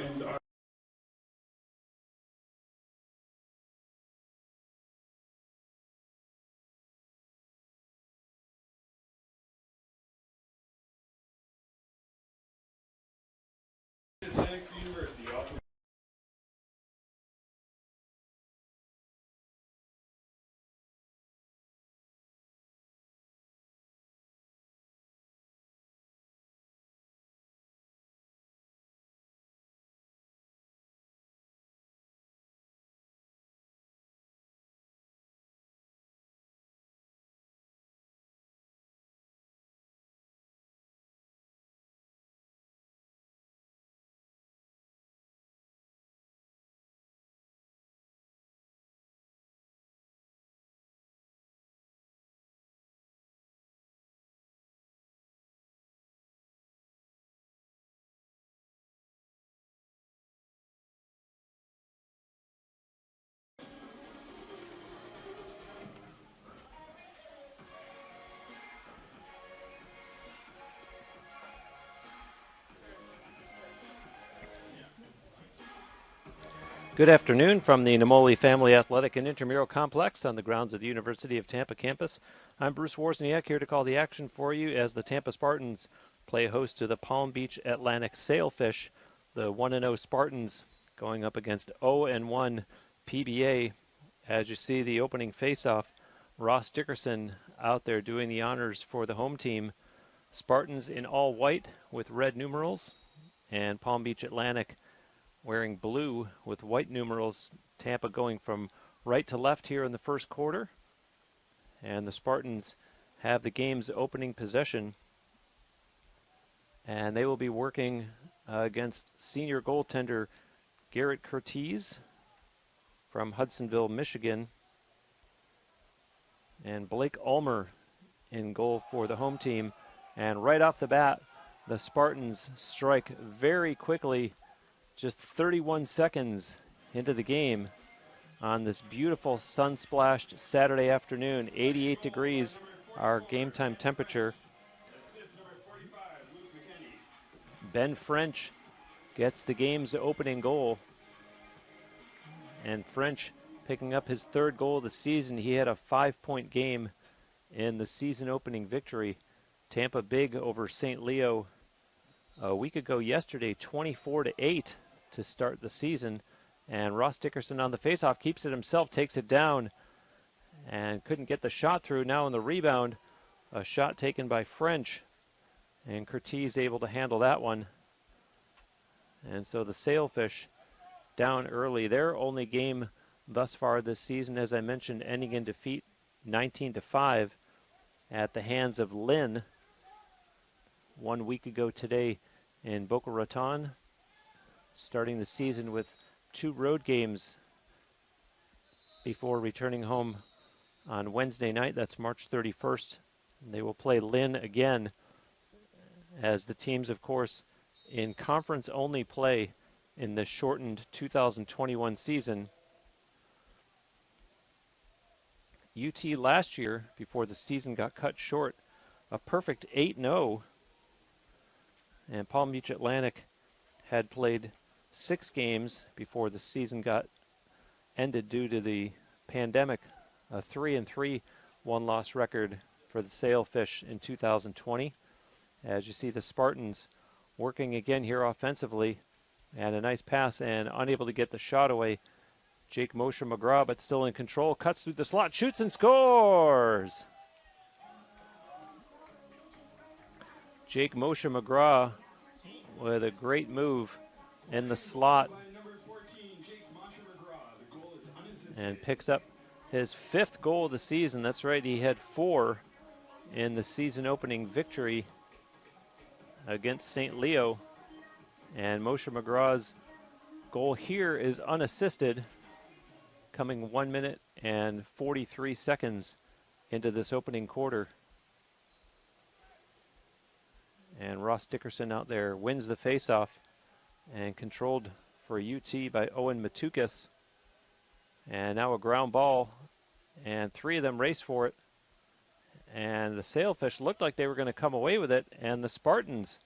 Spartans are University. Good afternoon from the Namoli Family Athletic and Intramural Complex on the grounds of the University of Tampa campus. I'm Bruce Wozniak here to call the action for you as the Tampa Spartans play host to the Palm Beach Atlantic Sailfish. The 1-0 Spartans going up against 0-1 PBA. As you see the opening faceoff, Ross Dickerson out there doing the honors for the home team. Spartans in all white with red numerals, and Palm Beach Atlantic wearing blue with white numerals. Tampa going from right to left here in the first quarter. And the Spartans have the game's opening possession. And they will be working against senior goaltender Garrett Curtiz from Hudsonville, Michigan. And Blake Ulmer in goal for the home team. And right off the bat, the Spartans strike very quickly, just 31 seconds into the game on this beautiful sun-splashed Saturday afternoon. 88 degrees, our game time temperature. Ben French gets the game's opening goal. And French picking up his third goal of the season. He had a 5-point game in the season opening victory. Tampa big over St. Leo a week ago yesterday, 24-8 to start the season. And Ross Dickerson on the faceoff keeps it himself, takes it down, and couldn't get the shot through. Now on the rebound, a shot taken by French, and Curtiz able to handle that one. And so the Sailfish down early. Their only game thus far this season, as I mentioned, ending in defeat 19-5 at the hands of Lynn 1 week ago today in Boca Raton. Starting the season with 2 road games before returning home on Wednesday night. That's March 31st. They will play Lynn again, as the teams, of course, in conference-only play in the shortened 2021 season. UT last year, before the season got cut short, a perfect 8-0. And Palm Beach Atlantic had played 6 games before the season got ended due to the pandemic. A 3-3 one-loss record for the Sailfish in 2020. As you see the Spartans working again here offensively, and a nice pass and unable to get the shot away. Jake Moshe McGraw, but still in control, cuts through the slot, shoots and scores! Jake Moshe McGraw with a great move in the slot, and picks up his 5th goal of the season. That's right, he had 4 in the season opening victory against St. Leo. And Moshe McGraw's goal here is unassisted, coming 1 minute and 43 seconds into this opening quarter. And Ross Dickerson out there wins the faceoff, and controlled for UT by Owen Matukis. And now a ground ball, and 3 of them race for it. And the Sailfish looked like they were going to come away with it, and the Spartans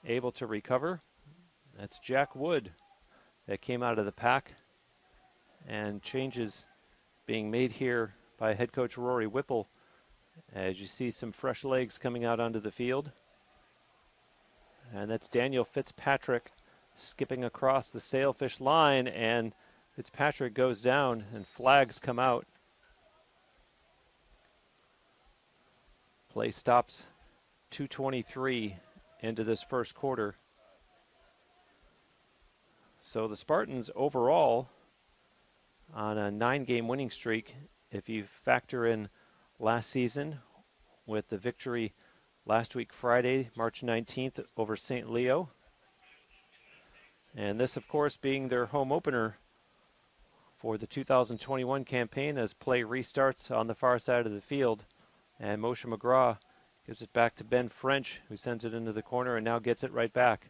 able to recover. That's Jack Wood that came out of the pack, and changes being made here by head coach Rory Whipple as you see some fresh legs coming out onto the field. And that's Daniel Fitzpatrick skipping across the sailfish line, and Fitzpatrick goes down and flags come out. Play stops 2:23 into this first quarter. So the Spartans overall on a 9-game winning streak, if you factor in last season with the victory last week Friday, March 19th over St. Leo. And this, of course, being their home opener for the 2021 campaign as play restarts on the far side of the field. And Moshe McGraw gives it back to Ben French, who sends it into the corner and now gets it right back.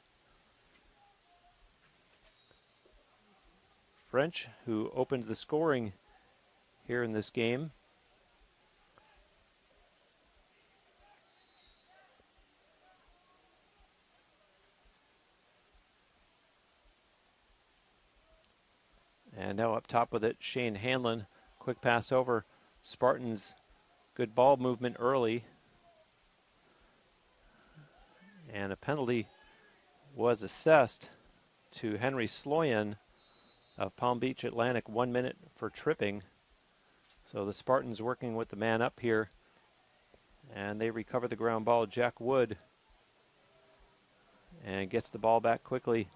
French, who opened the scoring here in this game. And now up top with it, Shane Hanlon. Quick pass over. Spartans, good ball movement early. And a penalty was assessed to Henry Sloyan of Palm Beach Atlantic, 1 minute for tripping. So the Spartans working with the man up here. And they recover the ground ball. Jack Wood. And gets the ball back quickly.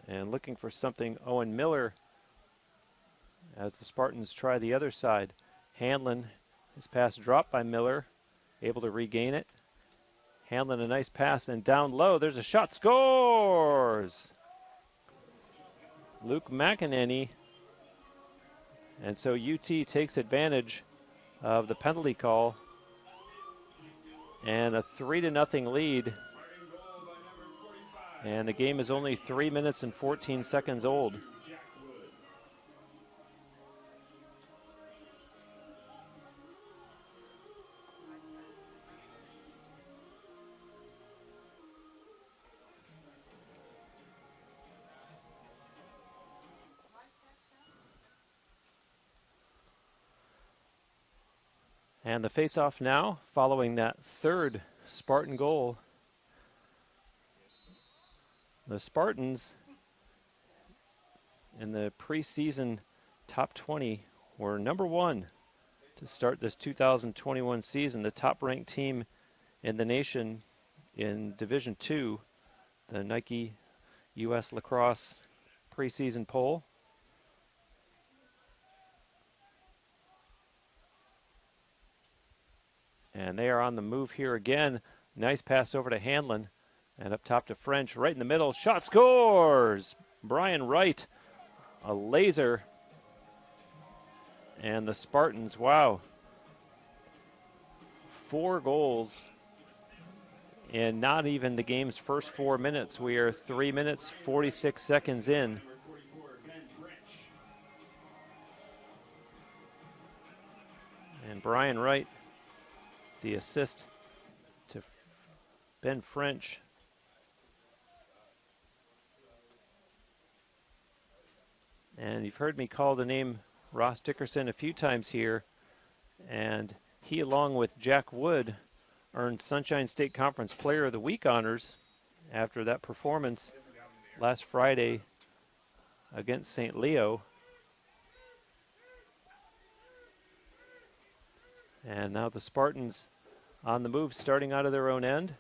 And looking for something, Owen Miller, as the Spartans try the other side. Hanlon, his pass dropped by Miller, able to regain it. Hanlon, a nice pass, and down low, there's a shot, scores! Luke McEnany. And so UT takes advantage of the penalty call. And a 3-0 lead. And the game is only 3 minutes and 14 seconds old. And the face-off now, following that third Spartan goal. The Spartans in the preseason top 20 were number 1 to start this 2021 season, the top-ranked team in the nation in Division II, the Nike U.S. Lacrosse preseason poll. And they are on the move here again. Nice pass over to Hanlon. And up top to French, right in the middle. Shot, scores! Brian Wright, a laser. And the Spartans, wow. 4 goals in not even the game's first 4 minutes. We are 3 minutes, 46 seconds in. And Brian Wright, the assist to Ben French. And you've heard me call the name Ross Dickerson a few times here. And he, along with Jack Wood, earned Sunshine State Conference Player of the Week honors after that performance last Friday against St. Leo. And now the Spartans on the move, starting out of their own end.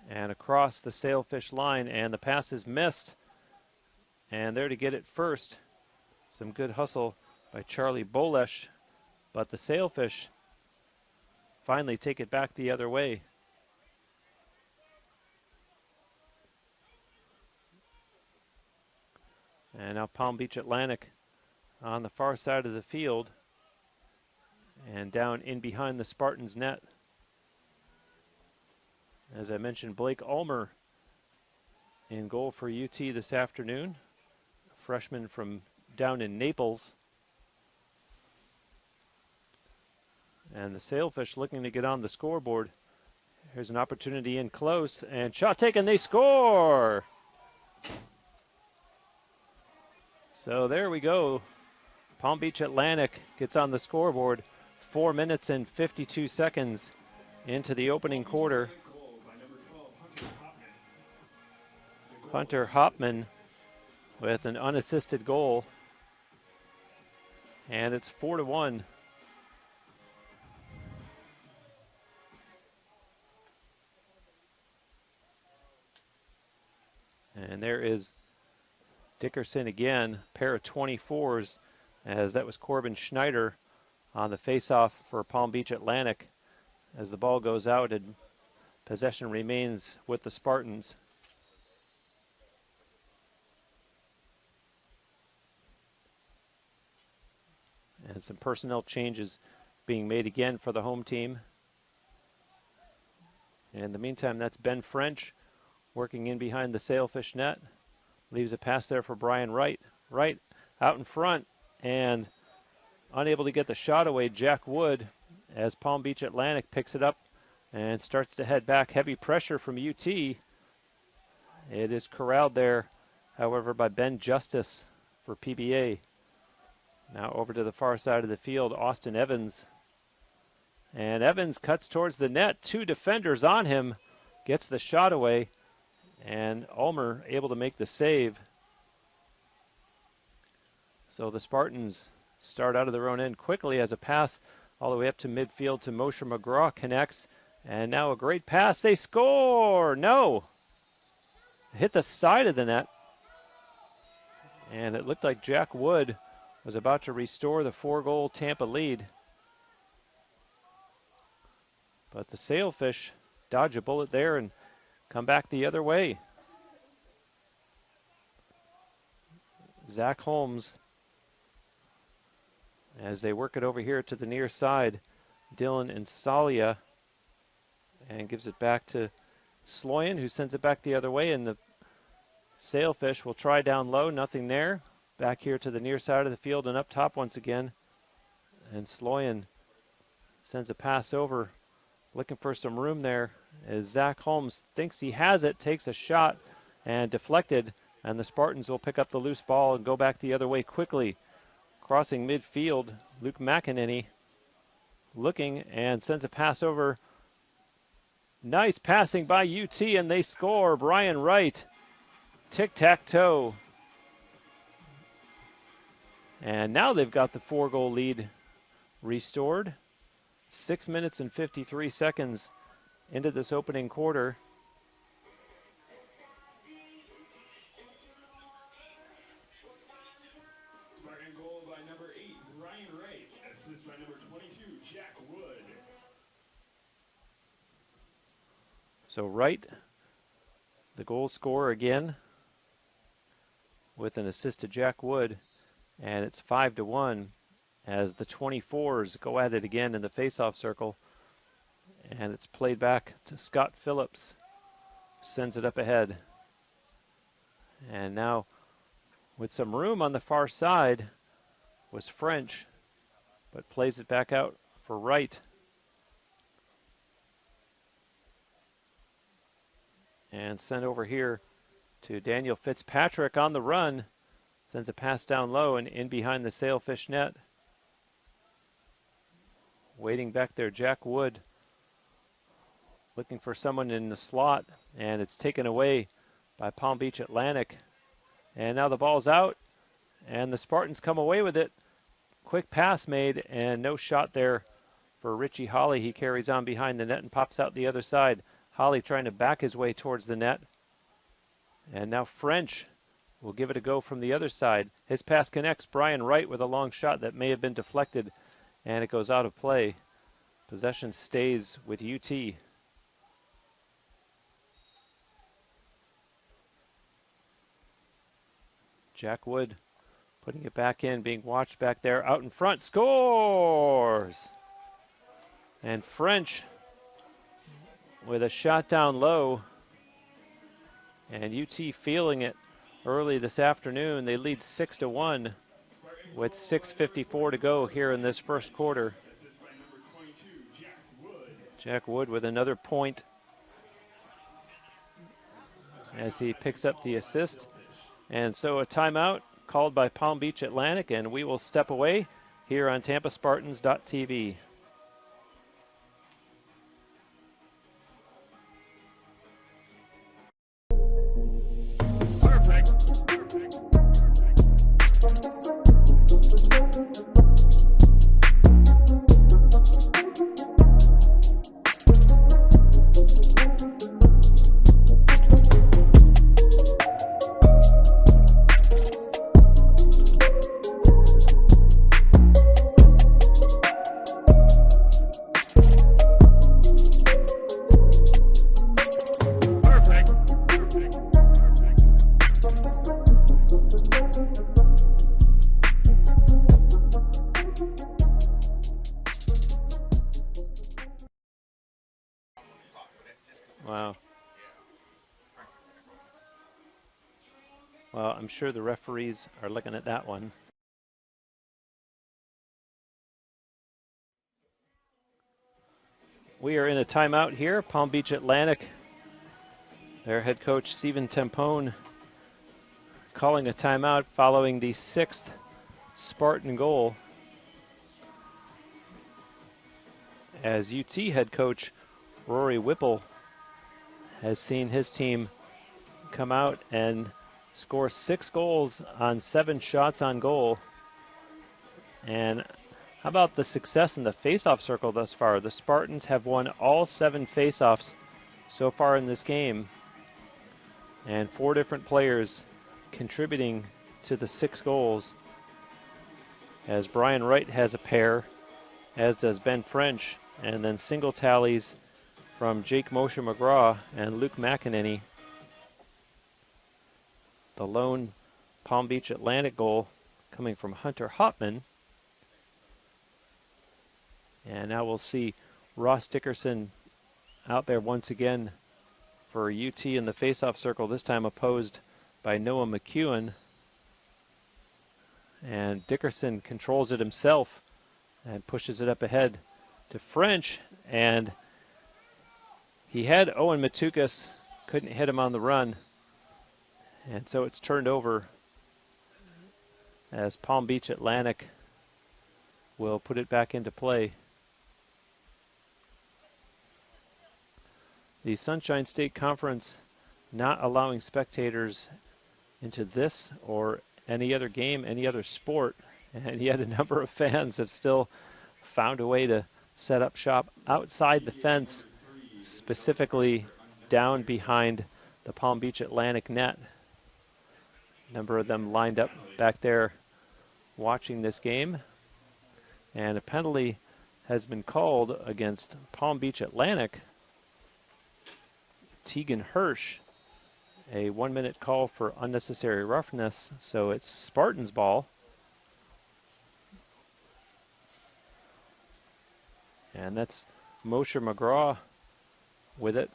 And across the sailfish line, and the pass is missed. And there to get it first. Some good hustle by Charlie Bolesh, but the sailfish finally take it back the other way. And now Palm Beach Atlantic on the far side of the field and down in behind the Spartans' net. As I mentioned, Blake Ulmer in goal for UT this afternoon, a freshman from down in Naples. And the Sailfish looking to get on the scoreboard Here's an opportunity in close, and shot taken, they score! So there we go. Palm Beach Atlantic gets on the scoreboard 4 minutes and 52 seconds into the opening quarter. Hunter Hopman with an unassisted goal. And it's 4-1. And there is Dickerson again, pair of 24s, as that was Corbin Schneider on the faceoff for Palm Beach Atlantic. As the ball goes out and possession remains with the Spartans. And some personnel changes being made again for the home team. In the meantime, that's Ben French working in behind the Sailfish net. Leaves a pass there for Brian Wright. Wright out in front and unable to get the shot away. Jack Wood, as Palm Beach Atlantic picks it up and starts to head back. Heavy pressure from UT. It is corralled there, however, by Ben Justice for PBA. Now over to the far side of the field, Austin Evans. And Evans cuts towards the net. Two defenders on him. Gets the shot away. And Ulmer able to make the save. So the Spartans start out of their own end quickly as a pass all the way up to midfield to Moshe McGraw connects. And now a great pass. They score! No! Hit the side of the net. And it looked like Jack Wood was about to restore the 4-goal Tampa lead. But the Sailfish dodge a bullet there and come back the other way. Zach Holmes, as they work it over here to the near side, Dylan Insalia, and gives it back to Sloyan, who sends it back the other way, and the Sailfish will try down low, nothing there. Back here to the near side of the field and up top once again. And Sloyan sends a pass over, looking for some room there as Zach Holmes thinks he has it, takes a shot and deflected, and the Spartans will pick up the loose ball and go back the other way quickly. Crossing midfield, Luke McEnany looking and sends a pass over. Nice passing by UT, and they score. Brian Wright, tic-tac-toe. And now they've got the 4-goal lead restored. 6 minutes and 53 seconds into this opening quarter. Spartan goal by number 8, Brian Wright. Assist by number 22, Jack Wood. So Wright, the goal scorer again, with an assist to Jack Wood. And it's 5-1 as the 24s go at it again in the faceoff circle. And it's played back to Scott Phillips. Sends it up ahead. And now with some room on the far side was French, but plays it back out for Wright. And sent over here to Daniel Fitzpatrick on the run. Sends a pass down low and in behind the Sailfish net. Waiting back there, Jack Wood. Looking for someone in the slot, and it's taken away by Palm Beach Atlantic. And now the ball's out, and the Spartans come away with it. Quick pass made, and no shot there for Richie Holly. He carries on behind the net and pops out the other side. Holly trying to back his way towards the net. And now French will give it a go from the other side. His pass connects Brian Wright with a long shot that may have been deflected, and it goes out of play. Possession stays with UT. Jack Wood putting it back in, being watched back there. Out in front, scores! And French with a shot down low. And UT feeling it early this afternoon. They lead 6-1 with 6:54 to go here in this first quarter. Jack Wood with another point as he picks up the assist. And so a timeout called by Palm Beach Atlantic, and we will step away here on TampaSpartans.tv. Wow. Well, I'm sure the referees are looking at that one. We are in a timeout here. Palm Beach Atlantic, their head coach Steven Tempone calling a timeout following the 6th Spartan goal, as UT head coach Rory Whipple has seen his team come out and score 6 goals on 7 shots on goal. And how about the success in the face-off circle thus far? The Spartans have won all 7 face-offs so far in this game, and 4 different players contributing to the 6 goals, as Brian Wright has a pair, as does Ben French, and then single tallies from Jake Moshe McGraw and Luke McEnany. The lone Palm Beach Atlantic goal coming from Hunter Hopman. And now we'll see Ross Dickerson out there once again for UT in the faceoff circle, this time opposed by Noah McEwen. And Dickerson controls it himself and pushes it up ahead to French, and he had Owen Matukas, couldn't hit him on the run, and so it's turned over as Palm Beach Atlantic will put it back into play. The Sunshine State Conference not allowing spectators into this or any other game, any other sport, and yet a number of fans have still found a way to set up shop outside the fence, specifically down behind the Palm Beach Atlantic net. A number of them lined up back there watching this game, and a penalty has been called against Palm Beach Atlantic. Tegan Hirsch, a 1-minute call for unnecessary roughness, so it's Spartans ball. And that's Moshe McGraw with it,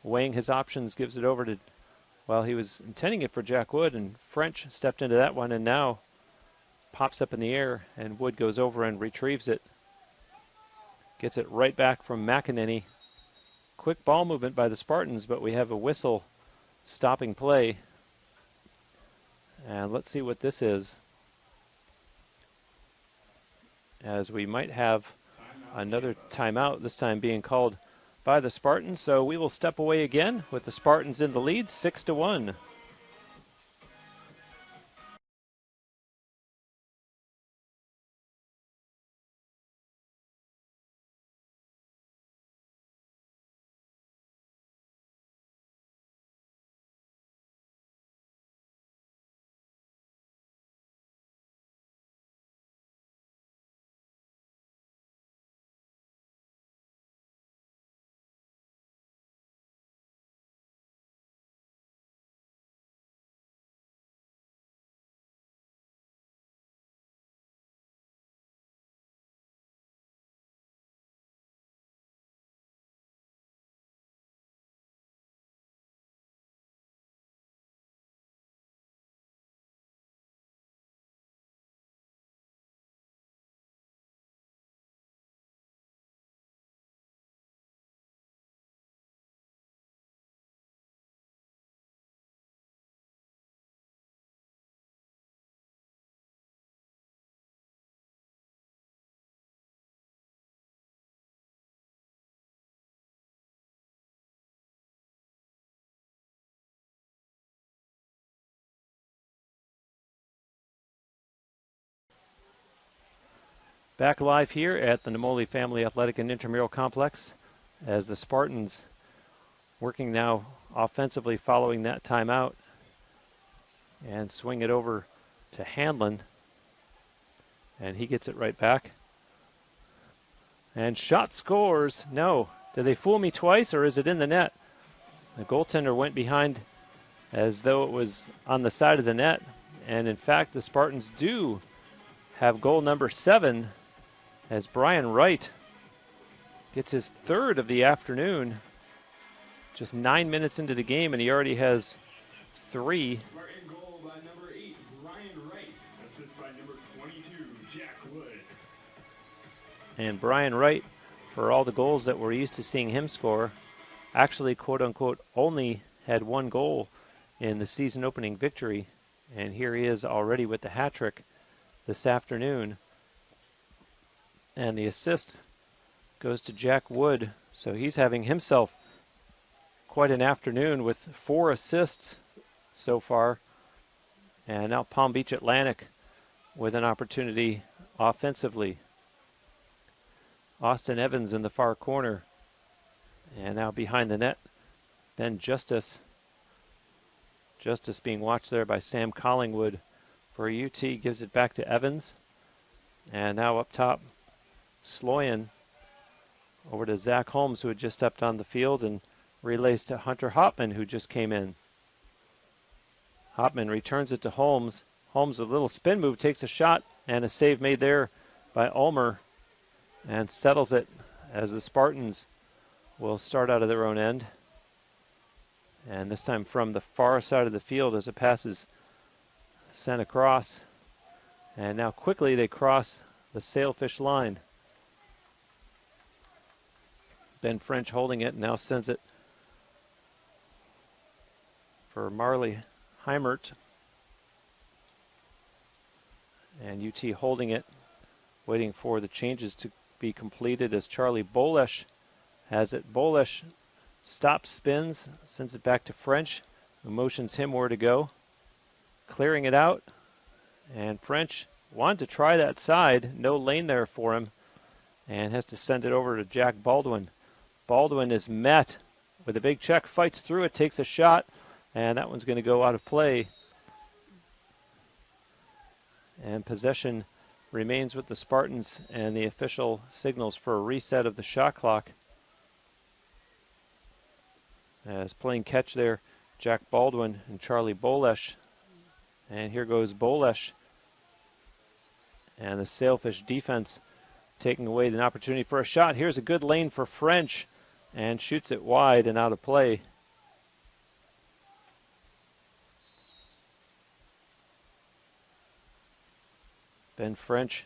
weighing his options, gives it over to, well, he was intending it for Jack Wood, and French stepped into that one and now pops up in the air, and Wood goes over and retrieves it. Gets it right back from McEnany. Quick ball movement by the Spartans, but we have a whistle stopping play. And let's see what this is, as we might have another timeout, this time being called by the Spartans. So we will step away again with the Spartans in the lead, 6-1. Back live here at the Namoli Family Athletic and Intramural Complex as the Spartans working now offensively following that timeout and swing it over to Hanlon. And he gets it right back. And shot scores. No. Did they fool me twice or is it in the net? The goaltender went behind as though it was on the side of the net. And in fact, the Spartans do have goal number 7 as Brian Wright gets his 3rd of the afternoon. Just 9 minutes into the game, and he already has 3. Spartan goal by number 8, Brian Wright. Assist by number 22, Jack Wood. And Brian Wright, for all the goals that we're used to seeing him score, actually, quote-unquote, only had 1 goal in the season opening victory. And here he is already with the hat trick this afternoon. And the assist goes to Jack Wood. So he's having himself quite an afternoon with 4 assists so far. And now Palm Beach Atlantic with an opportunity offensively. Austin Evans in the far corner. And now behind the net, Ben Justice. Justice being watched there by Sam Collingwood for UT. Gives it back to Evans. And now up top, Sloyan over to Zach Holmes, who had just stepped on the field, and relays to Hunter Hopman, who just came in. Hopman returns it to Holmes. Holmes with a little spin move takes a shot, and a save made there by Ulmer, and settles it as the Spartans will start out of their own end. And this time from the far side of the field as it passes sent across. And now quickly they cross the sailfish line. Ben French holding it, now sends it for Marley Heimert. And UT holding it, waiting for the changes to be completed as Charlie Bolesh has it. Bolesh stops, spins, sends it back to French, who motions him where to go. Clearing it out, and French wanted to try that side. No lane there for him, and has to send it over to Jack Baldwin. Baldwin is met with a big check, fights through it, takes a shot, and that one's going to go out of play. And possession remains with the Spartans, and the official signals for a reset of the shot clock. As playing catch there, Jack Baldwin and Charlie Bolesh. And here goes Bolesh. And the Sailfish defense taking away an opportunity for a shot. Here's a good lane for French, and shoots it wide and out of play. Ben French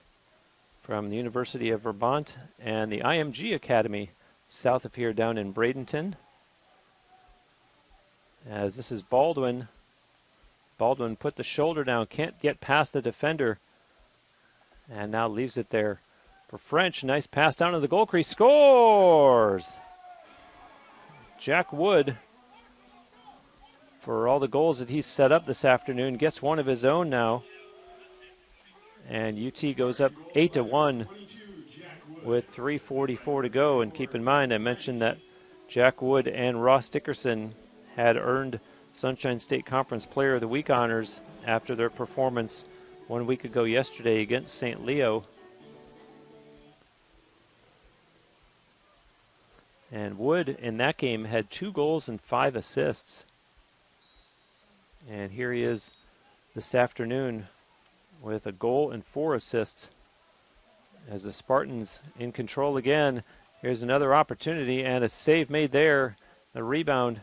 from the University of Vermont and the IMG Academy south of here down in Bradenton. As this is Baldwin. Baldwin put the shoulder down, can't get past the defender, and now leaves it there for French. Nice pass down to the goal crease. Scores! Jack Wood, for all the goals that he's set up this afternoon, gets one of his own now. And UT goes up 8-1 with 3:44 to go. And keep in mind, I mentioned that Jack Wood and Ross Dickerson had earned Sunshine State Conference Player of the Week honors after their performance 1 week ago yesterday against St. Leo. And Wood in that game had 2 goals and 5 assists. And here he is this afternoon with a goal and 4 assists as the Spartans in control again. Here's another opportunity and a save made there. The rebound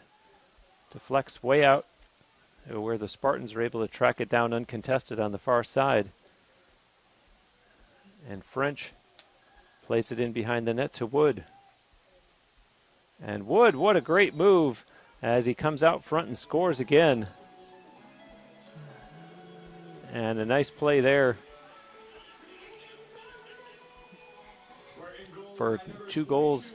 deflects way out where the Spartans are able to track it down uncontested on the far side. And French plays it in behind the net to Wood. And Wood, what a great move as he comes out front and scores again. And a nice play there for 2 goals.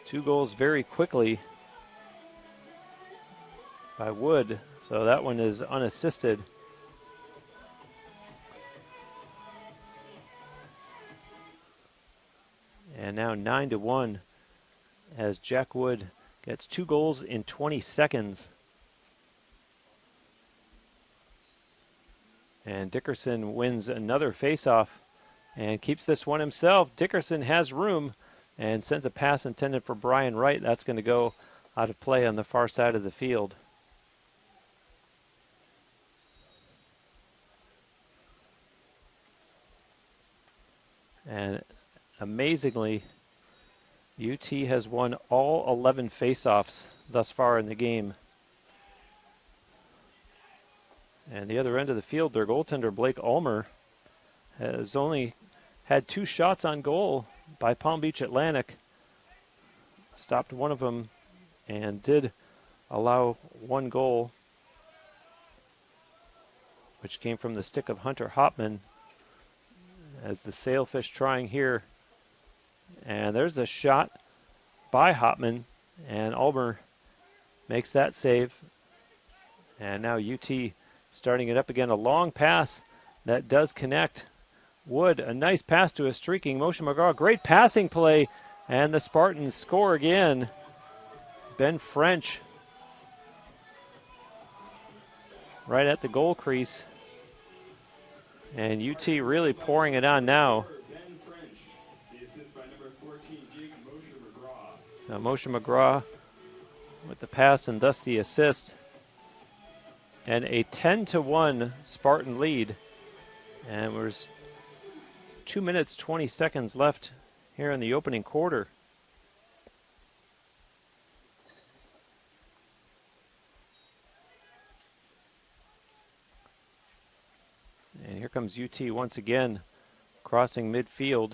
2 goals very quickly by Wood. So that one is unassisted. And now 9-1 as Jack Wood gets 2 goals in 20 seconds. And Dickerson wins another faceoff and keeps this one himself. Dickerson has room and sends a pass intended for Brian Wright. That's going to go out of play on the far side of the field. And amazingly, UT has won all 11 faceoffs thus far in the game. And the other end of the field, their goaltender, Blake Ulmer, has only had 2 shots on goal by Palm Beach Atlantic. Stopped one of them and did allow 1 goal, which came from the stick of Hunter Hopman, as the Sailfish trying here. And there's a shot by Hopman, and Ulmer makes that save. And now UT starting it up again. A long pass that does connect. Wood, a nice pass to a streaking Moshe McGraw. Great passing play, and the Spartans score again. Ben French right at the goal crease. And UT really pouring it on now. So Moshe McGraw with the pass and thus the assist. And a 10-1 Spartan lead. And there's 2 minutes, 20 seconds left here in the opening quarter. And here comes UT once again, crossing midfield.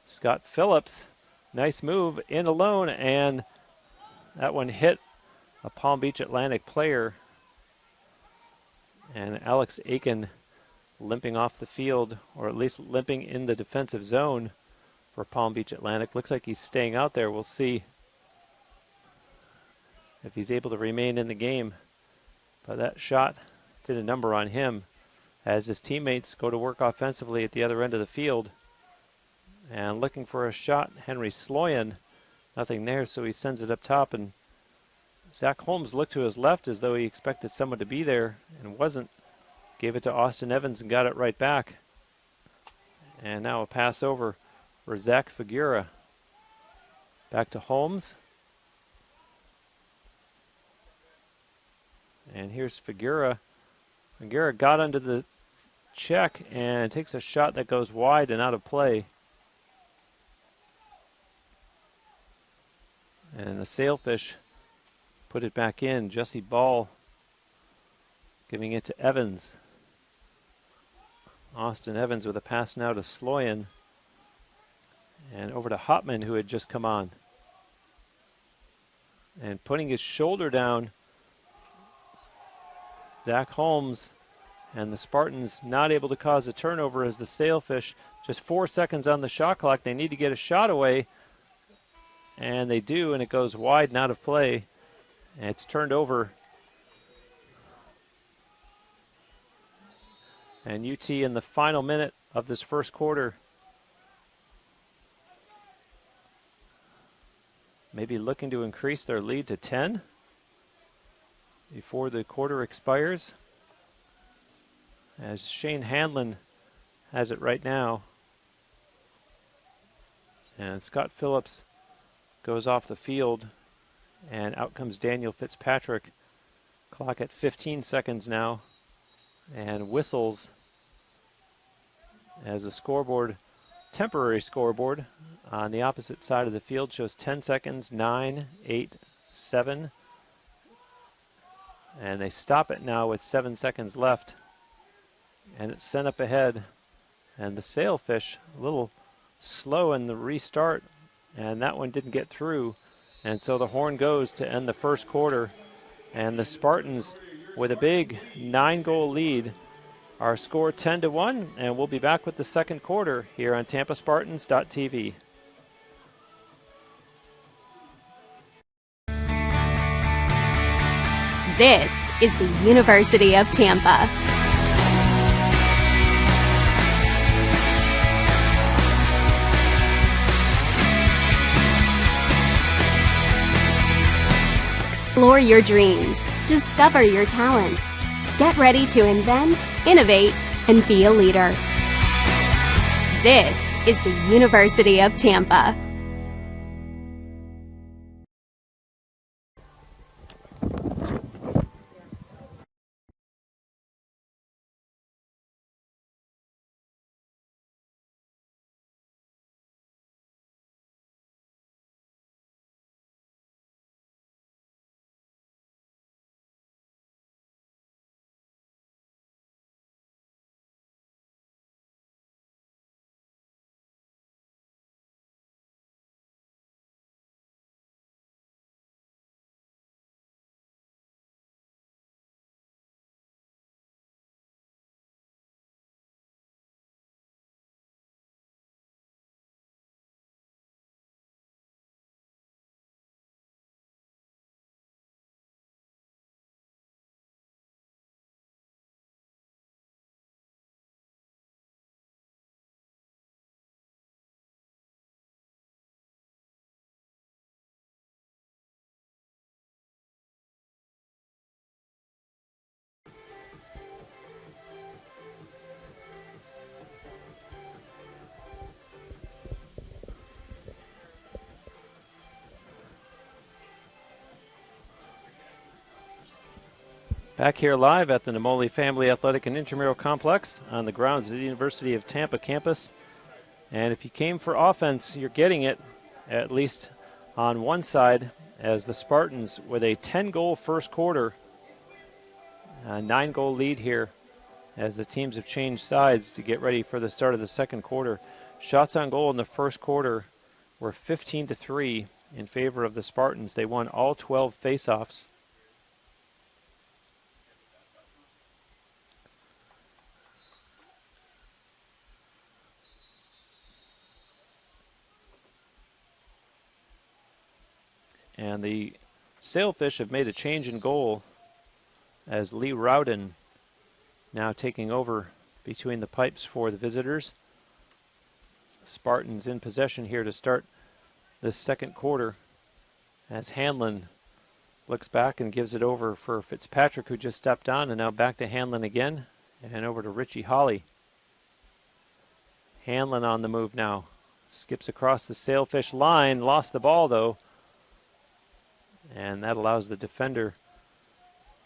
Scott Phillips, nice move in alone, and that one hit a Palm Beach Atlantic player. And Alex Aiken limping off the field, or at least limping in the defensive zone for Palm Beach Atlantic. Looks like he's staying out there. We'll see if he's able to remain in the game. But that shot did a number on him as his teammates go to work offensively at the other end of the field. And looking for a shot, Henry Sloyan. Nothing there, so he sends it up top. And Zach Holmes looked to his left as though he expected someone to be there and wasn't. Gave it to Austin Evans and got it right back. And now a pass over for Zach Figuera. Back to Holmes. And here's Figuera. Figuera got under the check and takes a shot that goes wide and out of play. And the Sailfish put it back in. Jesse Ball giving it to Evans. Austin Evans with a pass now to Sloyan. And over to Hopman, who had just come on. And putting his shoulder down, Zach Holmes, and the Spartans not able to cause a turnover as the Sailfish, just 4 seconds on the shot clock. They need to get a shot away, and they do, and it goes wide and out of play. And it's turned over. And UT in the final minute of this first quarter, maybe looking to increase their lead to 10 before the quarter expires. As Shane Hanlon has it right now. And Scott Phillips goes off the field, and out comes Daniel Fitzpatrick. Clock at 15 seconds now, and whistles as the scoreboard, temporary scoreboard on the opposite side of the field shows 10 seconds, 9, 8, 7. And they stop it now with 7 seconds left. And it's sent up ahead. And the Sailfish a little slow in the restart, and that one didn't get through. And so the horn goes to end the first quarter. And the Spartans with a big 9-goal lead are scored 10-1, and we'll be back with the second quarter here on TampaSpartans.tv. This is the University of Tampa. Explore your dreams. Discover your talents. Get ready to invent, innovate, and be a leader. This is the University of Tampa. Back here live at the Namoli Family Athletic and Intramural Complex on the grounds of the University of Tampa campus. And if you came for offense, you're getting it, at least on one side, as the Spartans with a 10-goal first quarter, a 9-goal lead here as the teams have changed sides to get ready for the start of the second quarter. Shots on goal in the first quarter were 15-3 in favor of the Spartans. They won all 12 faceoffs. And the Sailfish have made a change in goal as Lee Rowden now taking over between the pipes for the visitors. Spartans in possession here to start this second quarter as Hanlon looks back and gives it over for Fitzpatrick, who just stepped on, and now back to Hanlon again and over to Richie Hawley. Hanlon on the move now. Skips across the Sailfish line, lost the ball though. And that allows the defender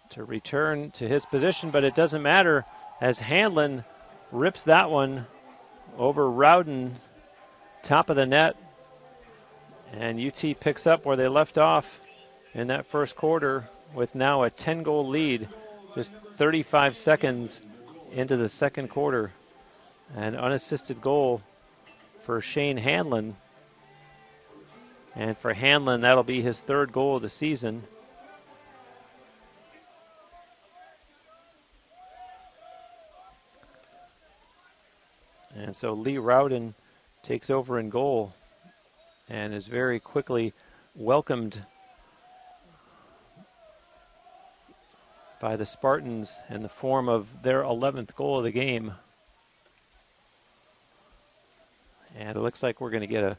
to return to his position, but it doesn't matter as Hanlon rips that one over Rowden, top of the net. And UT picks up where they left off in that first quarter with now a 10-goal lead, just 35 seconds into the second quarter. An unassisted goal for Shane Hanlon. And for Hanlon, that'll be his third goal of the season. And so Lee Rowden takes over in goal and is very quickly welcomed by the Spartans in the form of their 11th goal of the game. And it looks like we're going to get a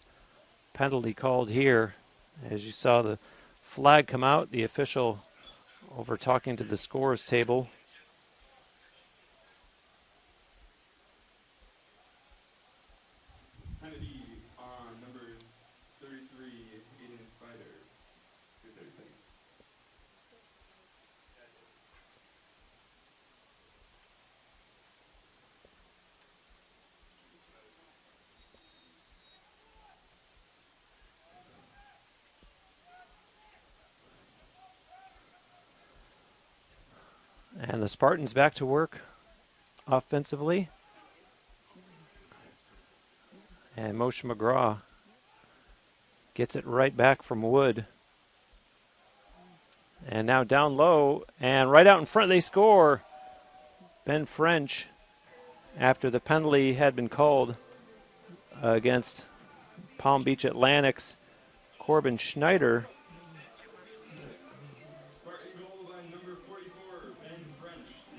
penalty called here. As you saw the flag come out, the official over talking to the scores table. Penalty on number 33, Aiden Spider. 30 seconds. And the Spartans back to work offensively. And Moshe McGraw gets it right back from Wood. And now down low, and right out in front they score. Ben French, after the penalty had been called against Palm Beach Atlantic's Corbin Schneider.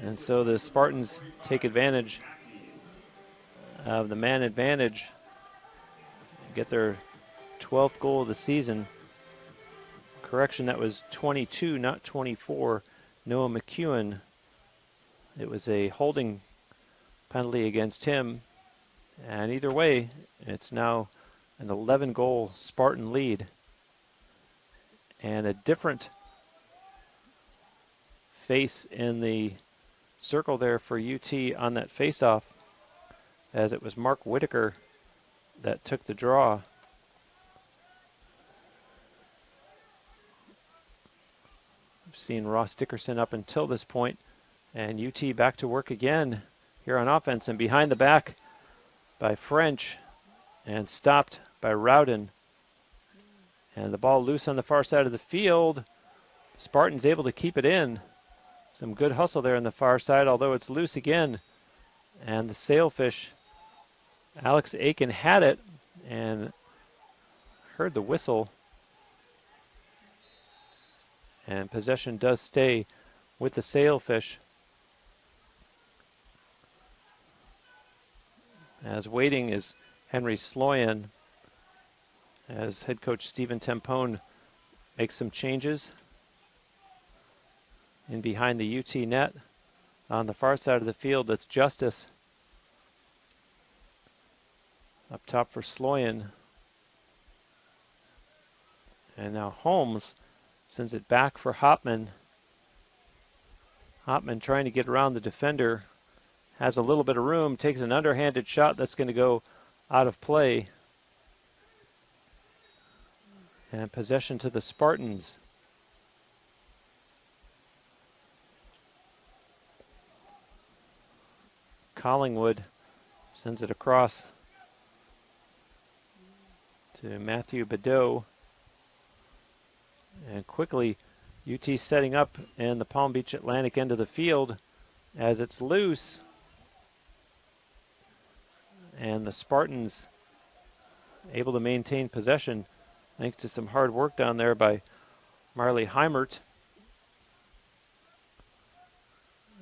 And so the Spartans take advantage of the man advantage, get their 12th goal of the season. Correction, that was 22, not 24. Noah McEwen. It was a holding penalty against him. And either way, it's now an 11-goal Spartan lead. And a different face in the circle there for UT on that faceoff, as it was Mark Whitaker that took the draw. We've seen Ross Dickerson up until this point, and UT back to work again here on offense, and behind the back by French and stopped by Rowden. And the ball loose on the far side of the field. Spartans able to keep it in. Some good hustle there on the far side, although it's loose again. And the Sailfish, Alex Aiken had it and heard the whistle. And possession does stay with the Sailfish. As waiting is Henry Sloyan, as head coach Stephen Tempone makes some changes. In behind the UT net on the far side of the field, that's Justice. Up top for Sloyan. And now Holmes sends it back for Hopman. Hopman trying to get around the defender. Has a little bit of room, takes an underhanded shot that's going to go out of play. And possession to the Spartans. Collingwood sends it across to Matthew Badeau. And quickly, UT setting up in the Palm Beach Atlantic end of the field as it's loose. And the Spartans able to maintain possession thanks to some hard work down there by Marley Heimert.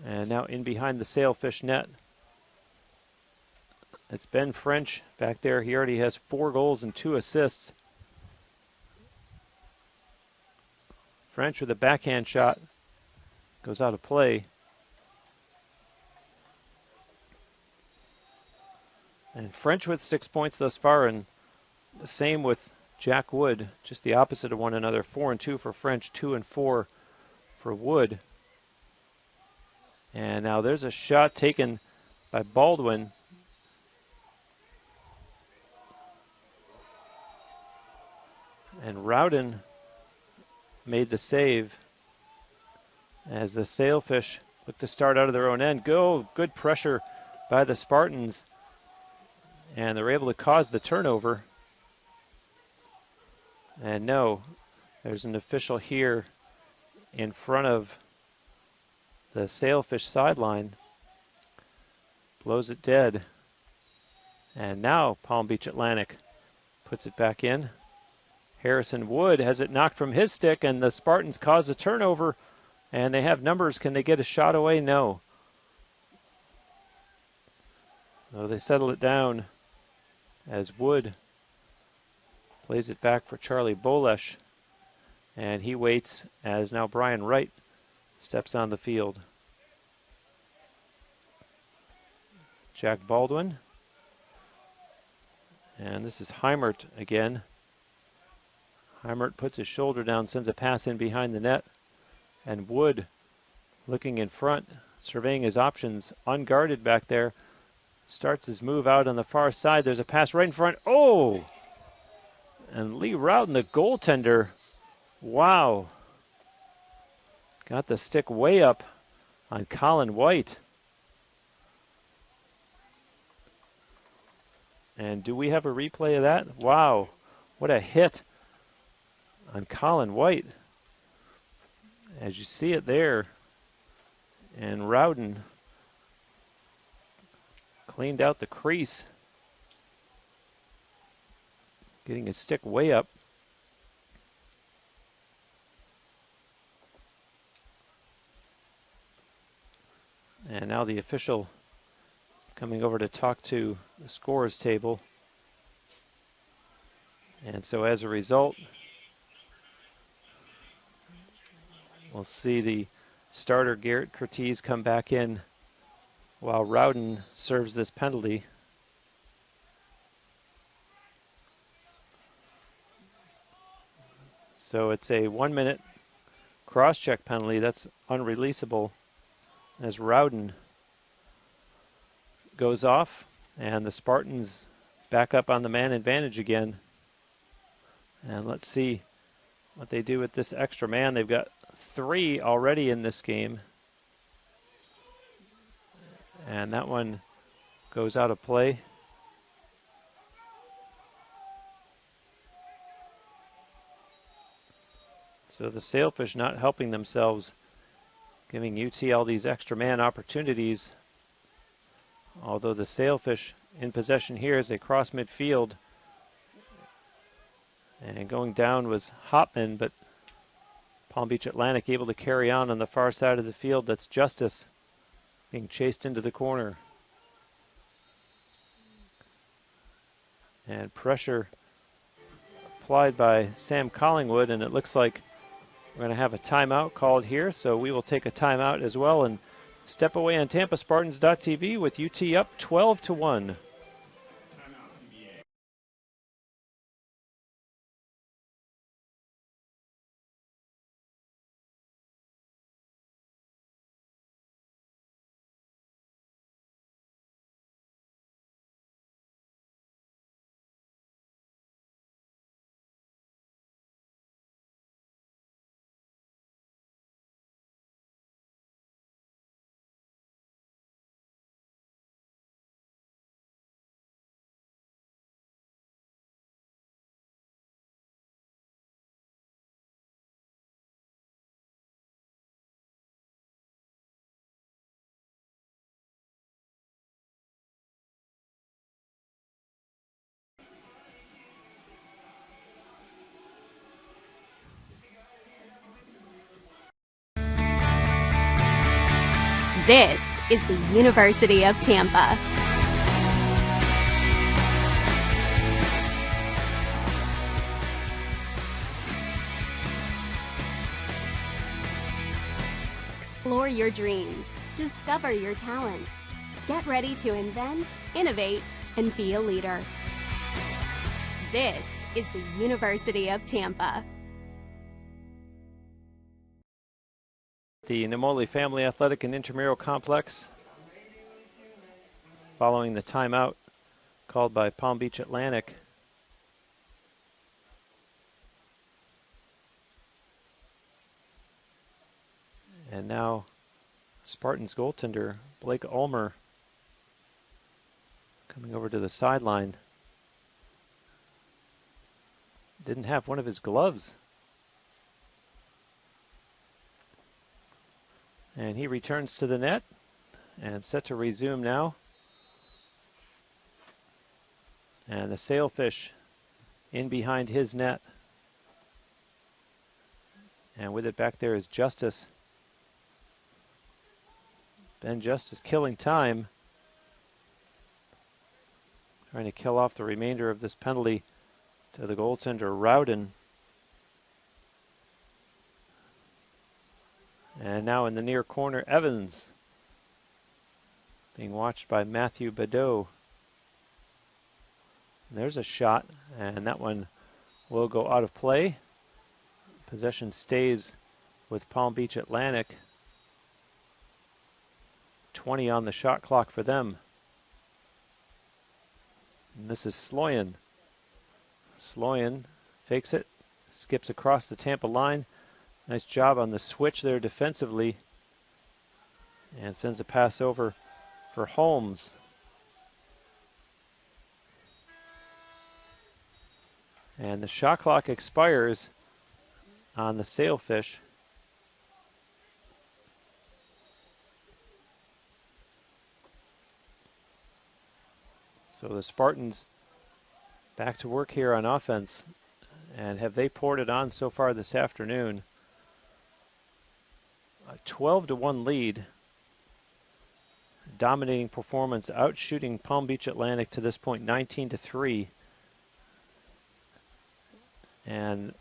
And now in behind the Sailfish net. It's Ben French back there. He already has 4 goals and 2 assists. French with a backhand shot. Goes out of play. And French with 6 points thus far, and the same with Jack Wood. Just the opposite of one another. 4 and 2 for French, 2 and 4 for Wood. And now there's a shot taken by Baldwin. And Rowden made the save as the Sailfish look to start out of their own end. Good pressure by the Spartans. And they're able to cause the turnover. And no, there's an official here in front of the Sailfish sideline. Blows it dead. And now Palm Beach Atlantic puts it back in. Harrison Wood has it knocked from his stick, and the Spartans cause a turnover. And they have numbers. Can they get a shot away? No. So they settle it down as Wood plays it back for Charlie Bolesh. And he waits as now Brian Wright steps on the field. Jack Baldwin. And this is Heimert again. Heimert puts his shoulder down, sends a pass in behind the net. And Wood looking in front, surveying his options, unguarded back there. Starts his move out on the far side. There's a pass right in front. Oh! And Lee Rowden, the goaltender. Wow. Got the stick way up on Colin White. And do we have a replay of that? Wow. What a hit on Colin White. As you see it there. And Rowden cleaned out the crease. Getting his stick way up. And now the official coming over to talk to the scores table. And so as a result, We'll see the starter Garrett Curtiz come back in while Rowden serves this penalty. So it's a 1-minute cross-check penalty that's unreleasable as Rowden goes off, and the Spartans back up on the man advantage again. And let's see what they do with this extra man. They've got 3 already in this game. And that one goes out of play. So the Sailfish not helping themselves, giving UT all these extra man opportunities. Although the Sailfish in possession here as they cross midfield. And going down was Hopman, but Palm Beach Atlantic able to carry on the far side of the field. That's Justice being chased into the corner. And pressure applied by Sam Collingwood, and it looks like we're going to have a timeout called here, so we will take a timeout as well and step away on TampaSpartans.tv with UT up 12-1. This is the University of Tampa. Explore your dreams. Discover your talents. Get ready to invent, innovate, and be a leader. This is the University of Tampa. The Namoli Family Athletic and Intramural Complex following the timeout called by Palm Beach Atlantic. And now Spartans goaltender Blake Ulmer coming over to the sideline. Didn't have one of his gloves. And he returns to the net and set to resume now. And the Sailfish in behind his net. And with it back there is Justice. Ben Justice killing time. Trying to kill off the remainder of this penalty to the goaltender Rowden. And now in the near corner, Evans being watched by Matthew Badeau. There's a shot, and that one will go out of play. Possession stays with Palm Beach Atlantic. 20 on the shot clock for them. And this is Sloyan. Sloyan fakes it, skips across the Tampa line. Nice job on the switch there defensively. And sends a pass over for Holmes. And the shot clock expires on the Sailfish. So the Spartans back to work here on offense. And have they poured it on so far this afternoon? A 12-1 lead. Dominating performance, outshooting Palm Beach Atlantic to this point 19-3. And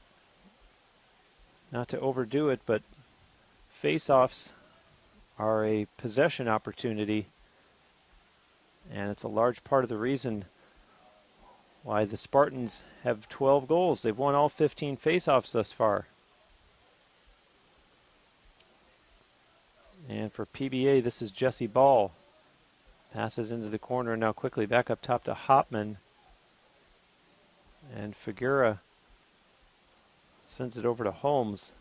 not to overdo it, but face-offs are a possession opportunity, and it's a large part of the reason why the Spartans have 12 goals. They've won all 15 face-offs thus far. And for PBA, this is Jesse Ball. Passes into the corner, now quickly back up top to Hopman. And Figuera sends it over to Holmes.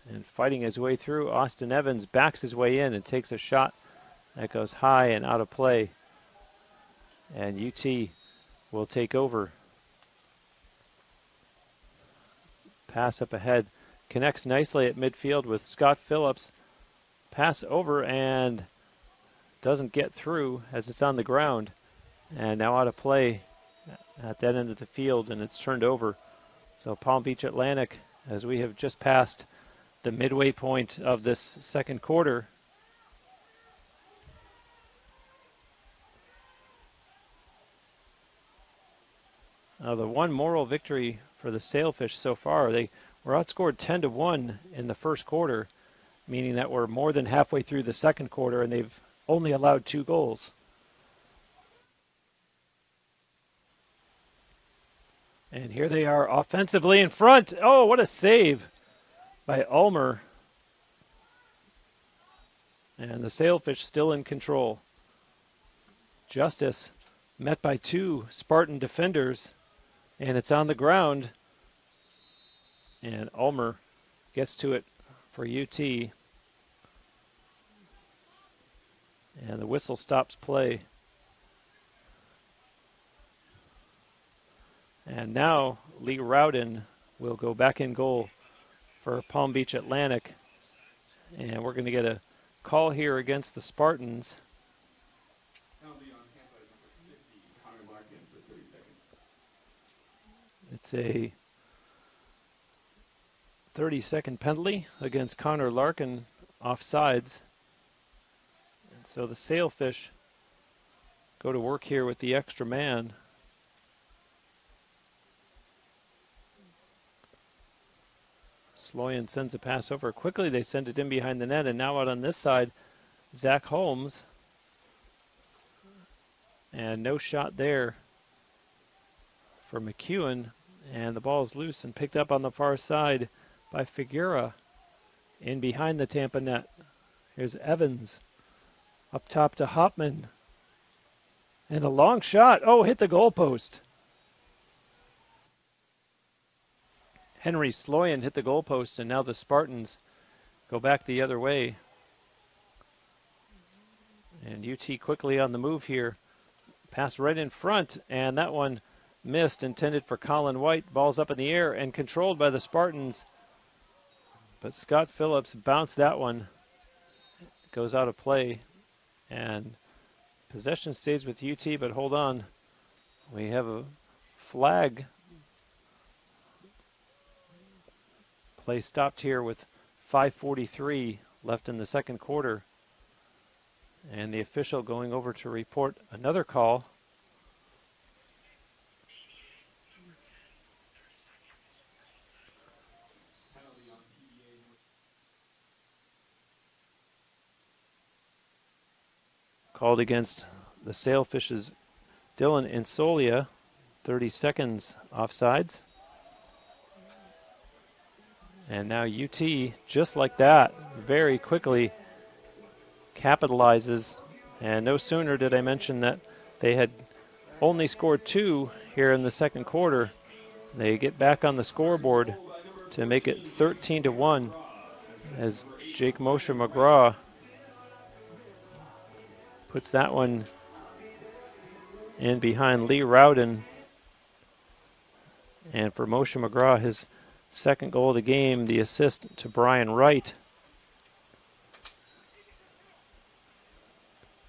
And fighting his way through, Austin Evans backs his way in and takes a shot that goes high and out of play. And UT will take over. Pass up ahead. Connects nicely at midfield with Scott Phillips. Pass over and doesn't get through as it's on the ground. And now out of play at that end of the field, and it's turned over. So Palm Beach Atlantic, as we have just passed the midway point of this second quarter. The one moral victory for the Sailfish so far. They were outscored 10-1 in the first quarter, meaning that we're more than halfway through the second quarter, and they've only allowed 2 goals. And here they are offensively in front. Oh, what a save by Ulmer. And the Sailfish still in control. Justice met by 2 Spartan defenders, and it's on the ground. And Ulmer gets to it for UT. And the whistle stops play. And now Lee Rowden will go back in goal for Palm Beach Atlantic. And we're going to get a call here against the Spartans. It's a 30-second penalty against Connor Larkin, offsides. And so the Sailfish go to work here with the extra man. Sloyan sends a pass over. Quickly they send it in behind the net, and now out on this side, Zach Holmes. And no shot there for McEwen. And the ball is loose and picked up on the far side by Figuera in behind the Tampa net. Here's Evans up top to Hopman. And a long shot. Oh, hit the goalpost. Henry Sloyan hit the goalpost, and now the Spartans go back the other way. And UT quickly on the move here. Pass right in front, and that one missed, intended for Colin White. Ball's up in the air and controlled by the Spartans. But Scott Phillips bounced that one. Goes out of play. And possession stays with UT, but hold on. We have a flag. Play stopped here with 5:43 left in the second quarter. And the official going over to report another call. Called against the Sailfish's Dylan Insolia, 30 seconds offsides. And now UT, just like that, very quickly capitalizes. And no sooner did I mention that they had only scored 2 here in the second quarter. They get back on the scoreboard to make it 13-1 as Jake Moshe McGraw puts that one in behind Lee Rowden. And for Moshe McGraw, his second goal of the game, the assist to Brian Wright.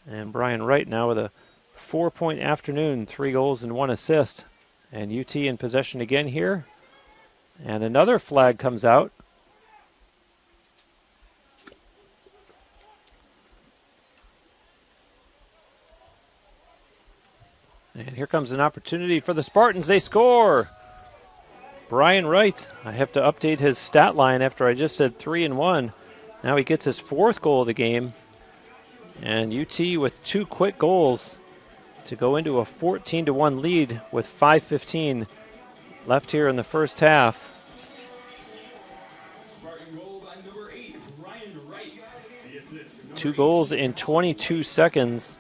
And Brian Wright now with a 4-point afternoon, 3 goals and 1 assist. And UT in possession again here. And another flag comes out. And here comes an opportunity for the Spartans. They score. Brian Wright. I have to update his stat line after I just said 3-1. Now he gets his 4th goal of the game. And UT with 2 quick goals to go into a 14-1 lead with 5:15 left here in the first half. Spartan goal by number 8, Ryan Wright. The assist. 2 goals in 22 seconds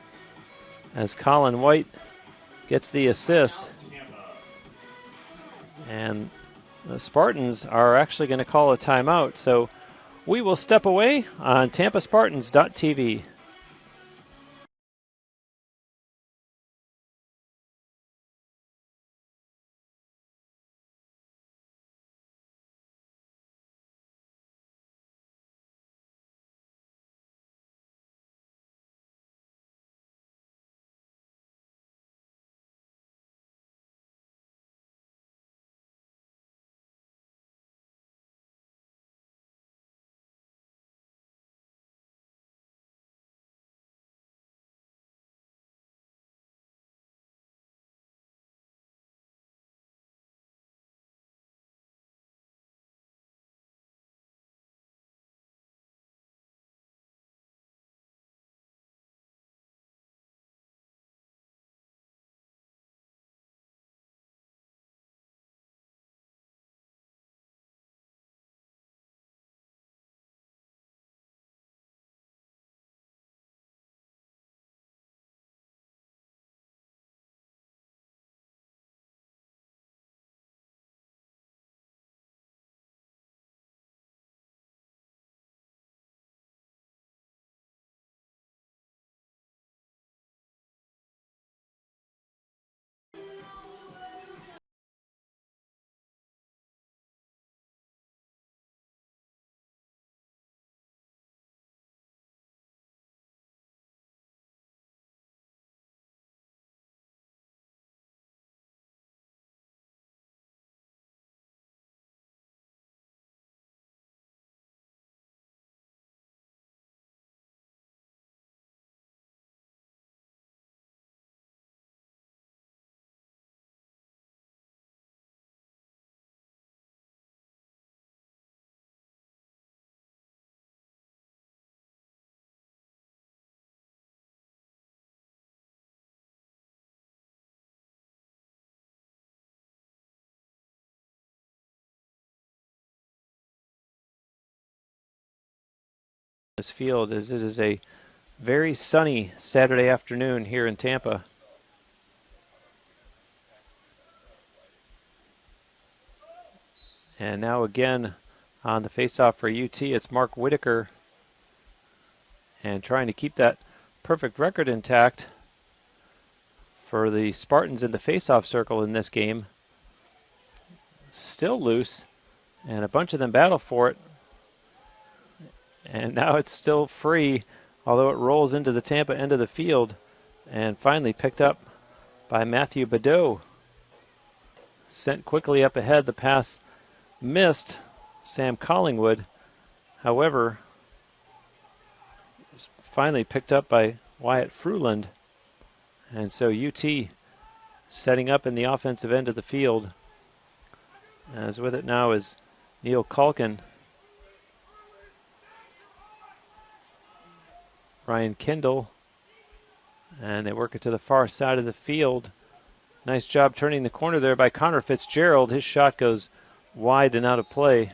as Colin White gets the assist. And the Spartans are actually going to call a timeout, so we will step away on TampaSpartans.tv. This field as it is a very sunny Saturday afternoon here in Tampa. And now again on the faceoff for UT, it's Mark Whitaker. And trying to keep that perfect record intact for the Spartans in the faceoff circle in this game. Still loose, and a bunch of them battle for it. And now it's still free, although it rolls into the Tampa end of the field, and finally picked up by Matthew Badeau. Sent quickly up ahead, the pass missed Sam Collingwood. However, it's finally picked up by Wyatt Fruland. And so UT setting up in the offensive end of the field. As with it now is Neil Culkin. Ryan Kindle, and they work it to the far side of the field. Nice job turning the corner there by Connor Fitzgerald. His shot goes wide and out of play.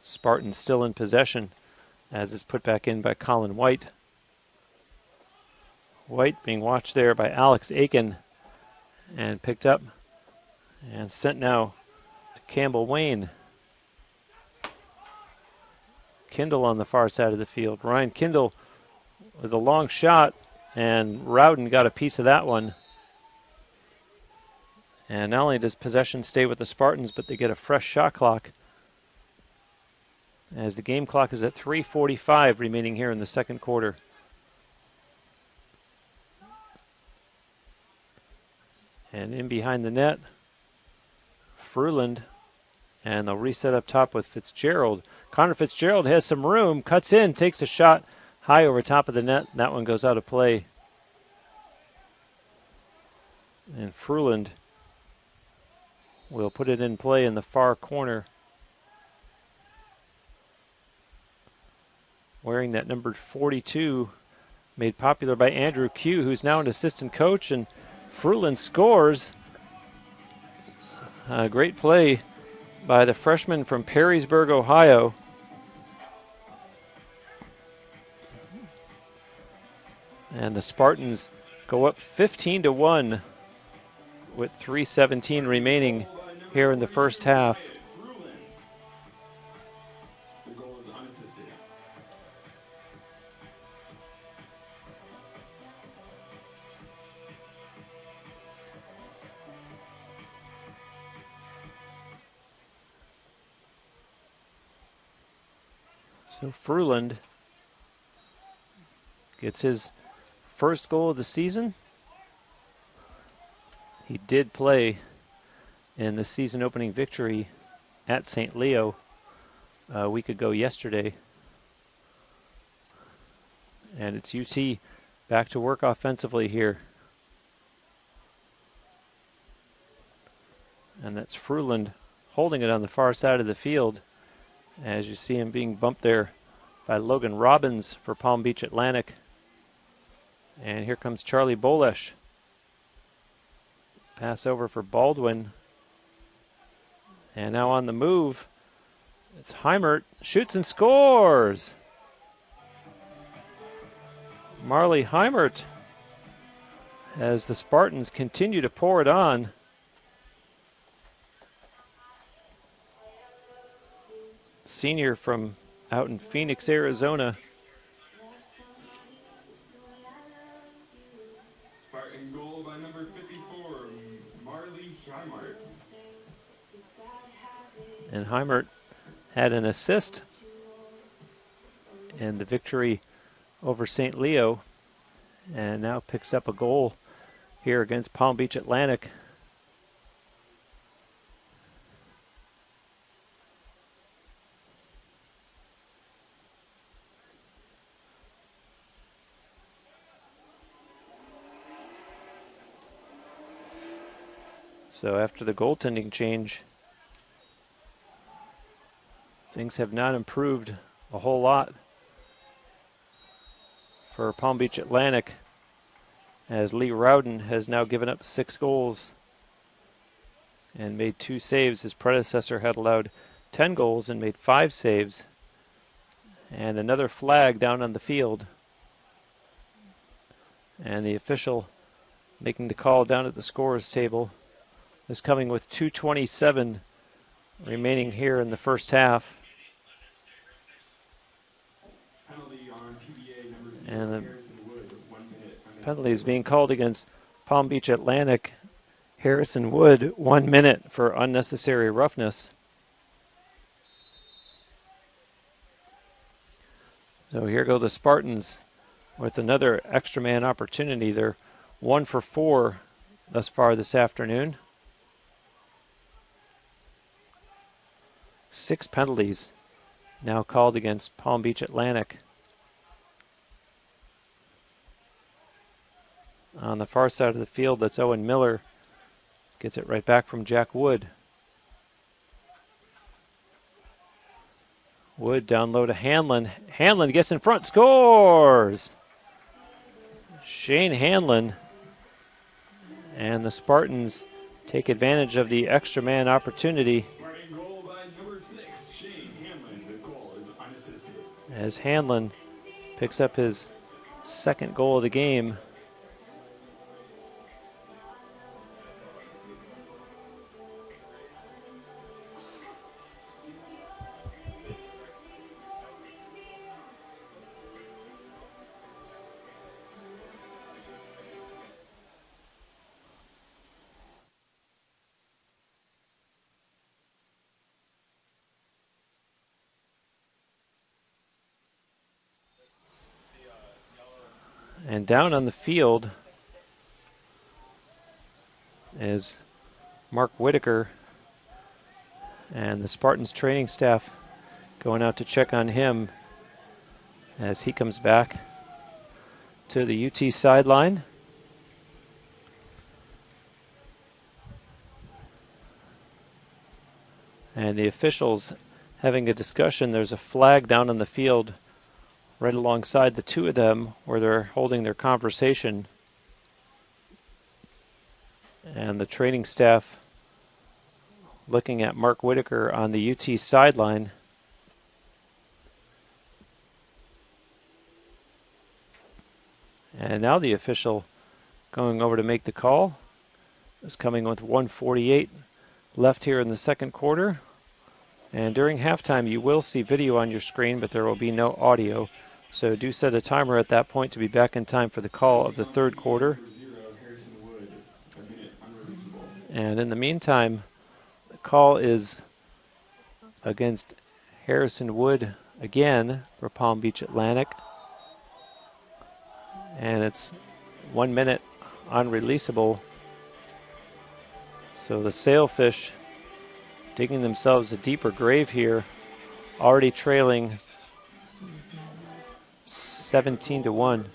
Spartans still in possession as it's put back in by Colin White. White being watched there by Alex Aiken and picked up and sent now to Campbell Wayne. Kindle on the far side of the field. Ryan Kindle with a long shot, and Rowden got a piece of that one. And not only does possession stay with the Spartans, but they get a fresh shot clock as the game clock is at 3:45 remaining here in the second quarter. And in behind the net, Fruland, and they'll reset up top with Fitzgerald. Connor Fitzgerald has some room, cuts in, takes a shot high over top of the net. That one goes out of play. And Fruland will put it in play in the far corner. Wearing that number 42, made popular by Andrew Q, who's now an assistant coach, and Fruland scores. A great play by the freshman from Perrysburg, Ohio. And the Spartans go up 15-1 with 3:17 remaining here in the first half. The goal is unassisted. So Fruland gets his first goal of the season. He did play in the season opening victory at St. Leo a week ago yesterday. And it's UT back to work offensively here. And that's Fruland holding it on the far side of the field, as you see him being bumped there by Logan Robbins for Palm Beach Atlantic. And here comes Charlie Bolesh. Pass over for Baldwin. And now on the move, it's Heimert. Shoots and scores! Marley Heimert, as the Spartans continue to pour it on. Senior from out in Phoenix, Arizona. Spartan goal by number 54, Marley Heimert. And Heimert had an assist in the victory over St. Leo, and now picks up a goal here against Palm Beach Atlantic. So after the goaltending change, things have not improved a whole lot for Palm Beach Atlantic, as Lee Rowden has now given up 6 goals and made 2 saves. His predecessor had allowed 10 goals and made 5 saves. And another flag down on the field. And the official making the call down at the scorers table is coming with 2:27 remaining here in the first half. Penalty on PBA number 6, And the Harrison Wood, 1 minute. penalty is being called against Palm Beach Atlantic. Harrison Wood, 1 minute for unnecessary roughness. So here go the Spartans with another extra man opportunity. They're 1 for 4 thus far this afternoon. 6 penalties now called against Palm Beach Atlantic. On the far side of the field, that's Owen Miller. Gets it right back from Jack Wood. Wood down low to Hanlon. Hanlon gets in front, scores! Shane Hanlon. And the Spartans take advantage of the extra man opportunity, Spartan goal by number 6, Shane Hanlon. The goal is unassisted. as Hanlon picks up his second goal of the game. And down on the field is Mark Whitaker, and the Spartans training staff going out to check on him as he comes back to the UT sideline. And the officials having a discussion. There's a flag down on the field right alongside the two of them where they're holding their conversation. And the training staff looking at Mark Whitaker on the UT sideline. And now the official going over to make the call is coming with 1:48 left here in the second quarter. And during halftime you will see video on your screen, but there will be no audio. So do set a timer at that point to be back in time for the call of the third quarter. And in the meantime, the call is against Harrison Wood again for Palm Beach Atlantic. And it's 1 minute unreleasable. So the Sailfish digging themselves a deeper grave here, already trailing 17-1.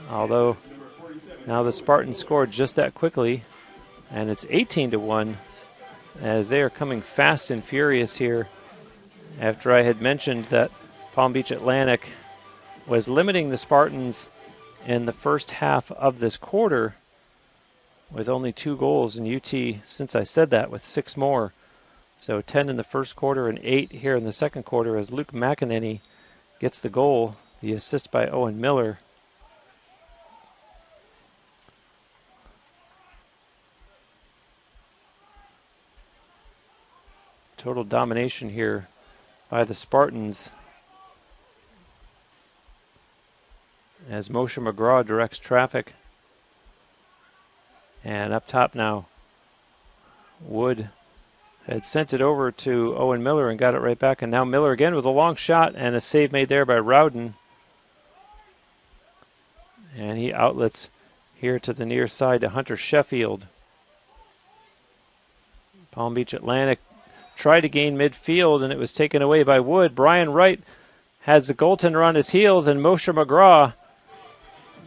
Although now the Spartans scored just that quickly, and it's 18-1 as they are coming fast and furious here after I had mentioned that Palm Beach Atlantic was limiting the Spartans in the first half of this quarter with only 2 goals, and UT, since I said that, with 6 more. So 10 in the first quarter and 8 here in the second quarter as Luke McEnany gets the goal, the assist by Owen Miller. Total domination here by the Spartans as Moshe McGraw directs traffic. And up top now, Wood had sent it over to Owen Miller and got it right back. And now Miller again with a long shot and a save made there by Rowden. And he outlets here to the near side to Hunter Sheffield. Palm Beach Atlantic tried to gain midfield and it was taken away by Wood. Brian Wright has the goaltender on his heels and Moshe McGraw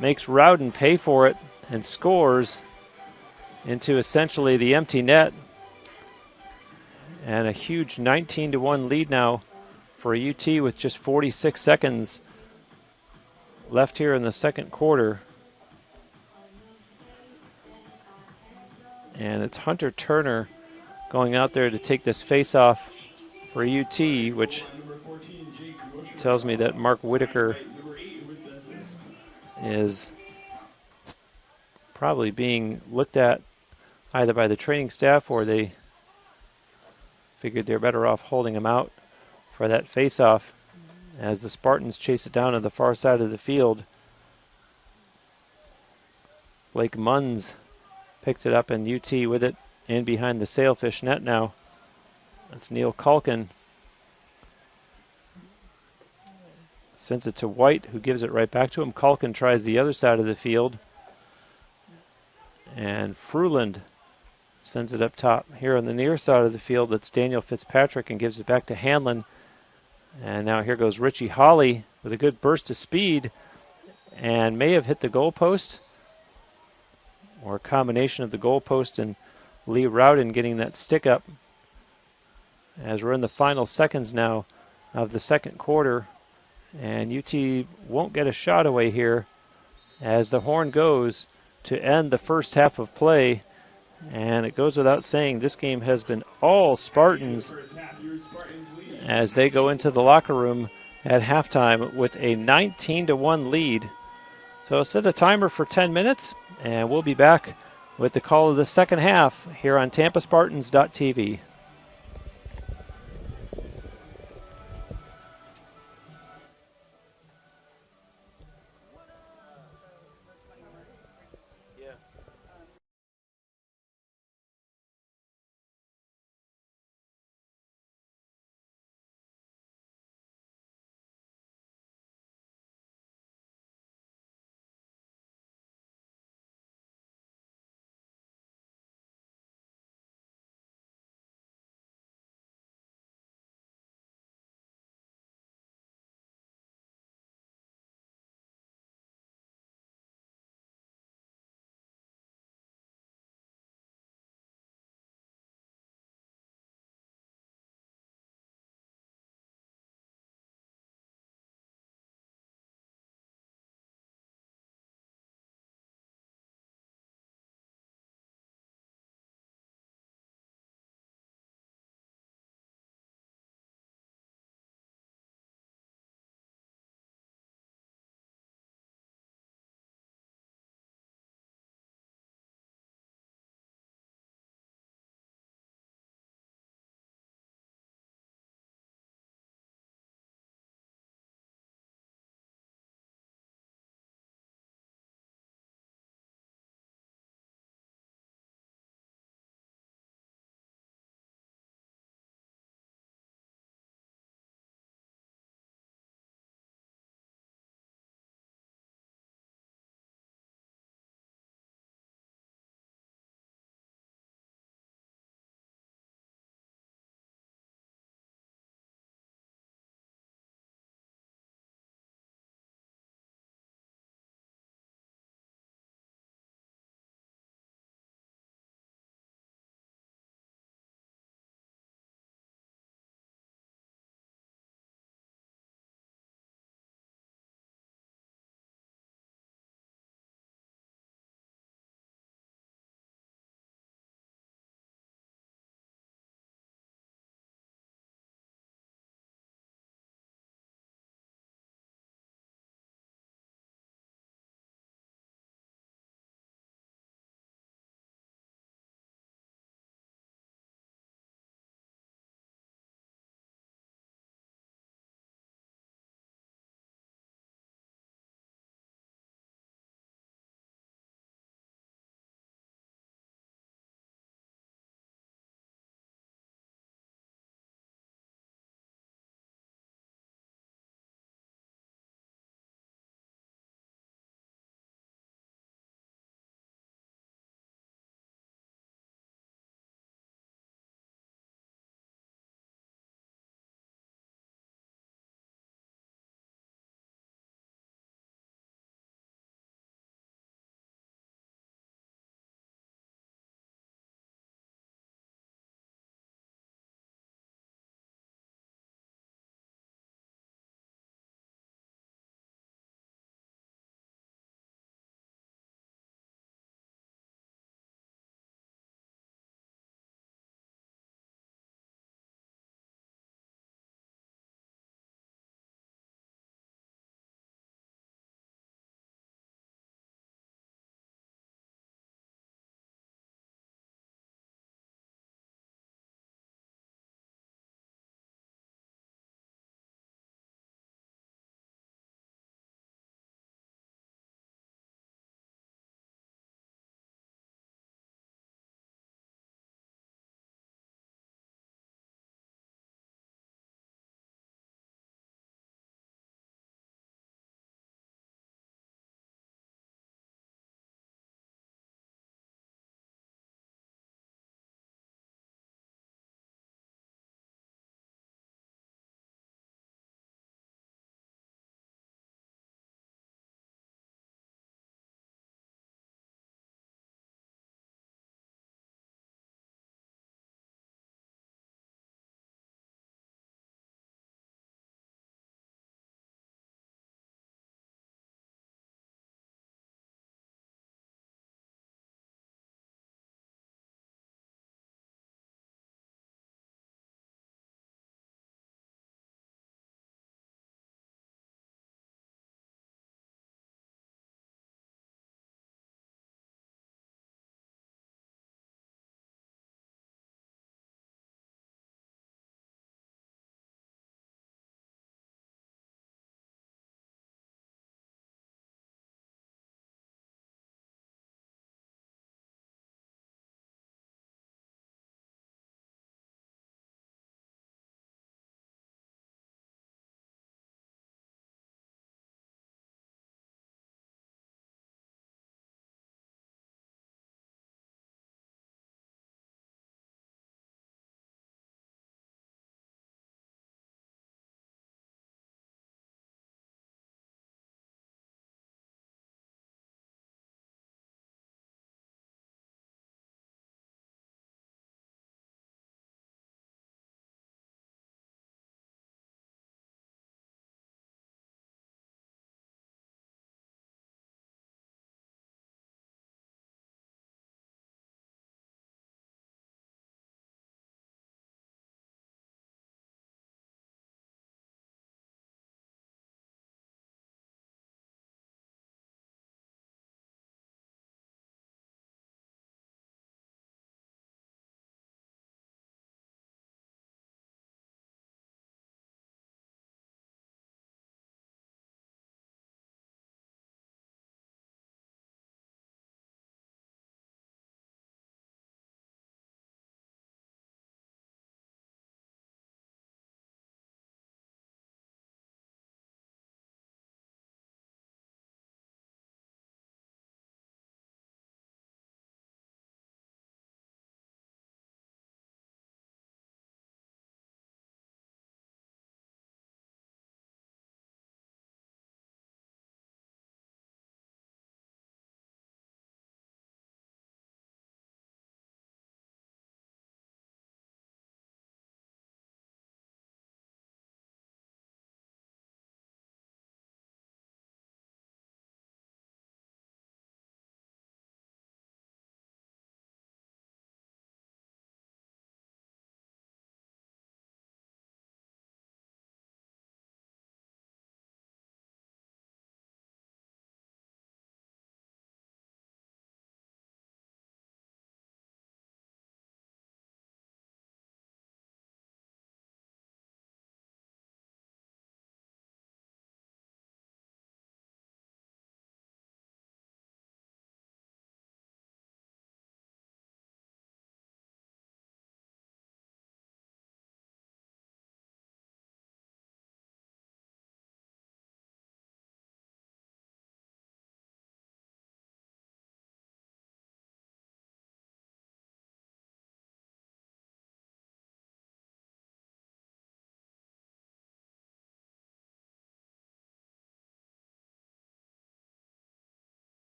makes Rowden pay for it and scores into essentially the empty net. And a huge 19-1 lead now for UT with just 46 seconds left here in the second quarter. And it's Hunter Turner going out there to take this face-off for UT, which tells me that Mark Whitaker is probably being looked at either by the training staff or they figured they're better off holding him out for that face-off as the Spartans chase it down to the far side of the field. Blake Munns picked it up and UT with it in behind the Sailfish net now. That's Neil Culkin. Sends it to White, who gives it right back to him. Culkin tries the other side of the field. And Fruland sends it up top. Here on the near side of the field, that's Daniel Fitzpatrick and gives it back to Hanlon. And now here goes Richie Hawley with a good burst of speed and may have hit the goalpost, or a combination of the goalpost and Lee Rowden getting that stick up. As we're in the final seconds now of the second quarter, and UT won't get a shot away here as the horn goes to end the first half of play. And it goes without saying, this game has been all Spartans as they go into the locker room at halftime with a 19-1 lead. So set a timer for 10 minutes, and we'll be back with the call of the second half here on TampaSpartans.tv.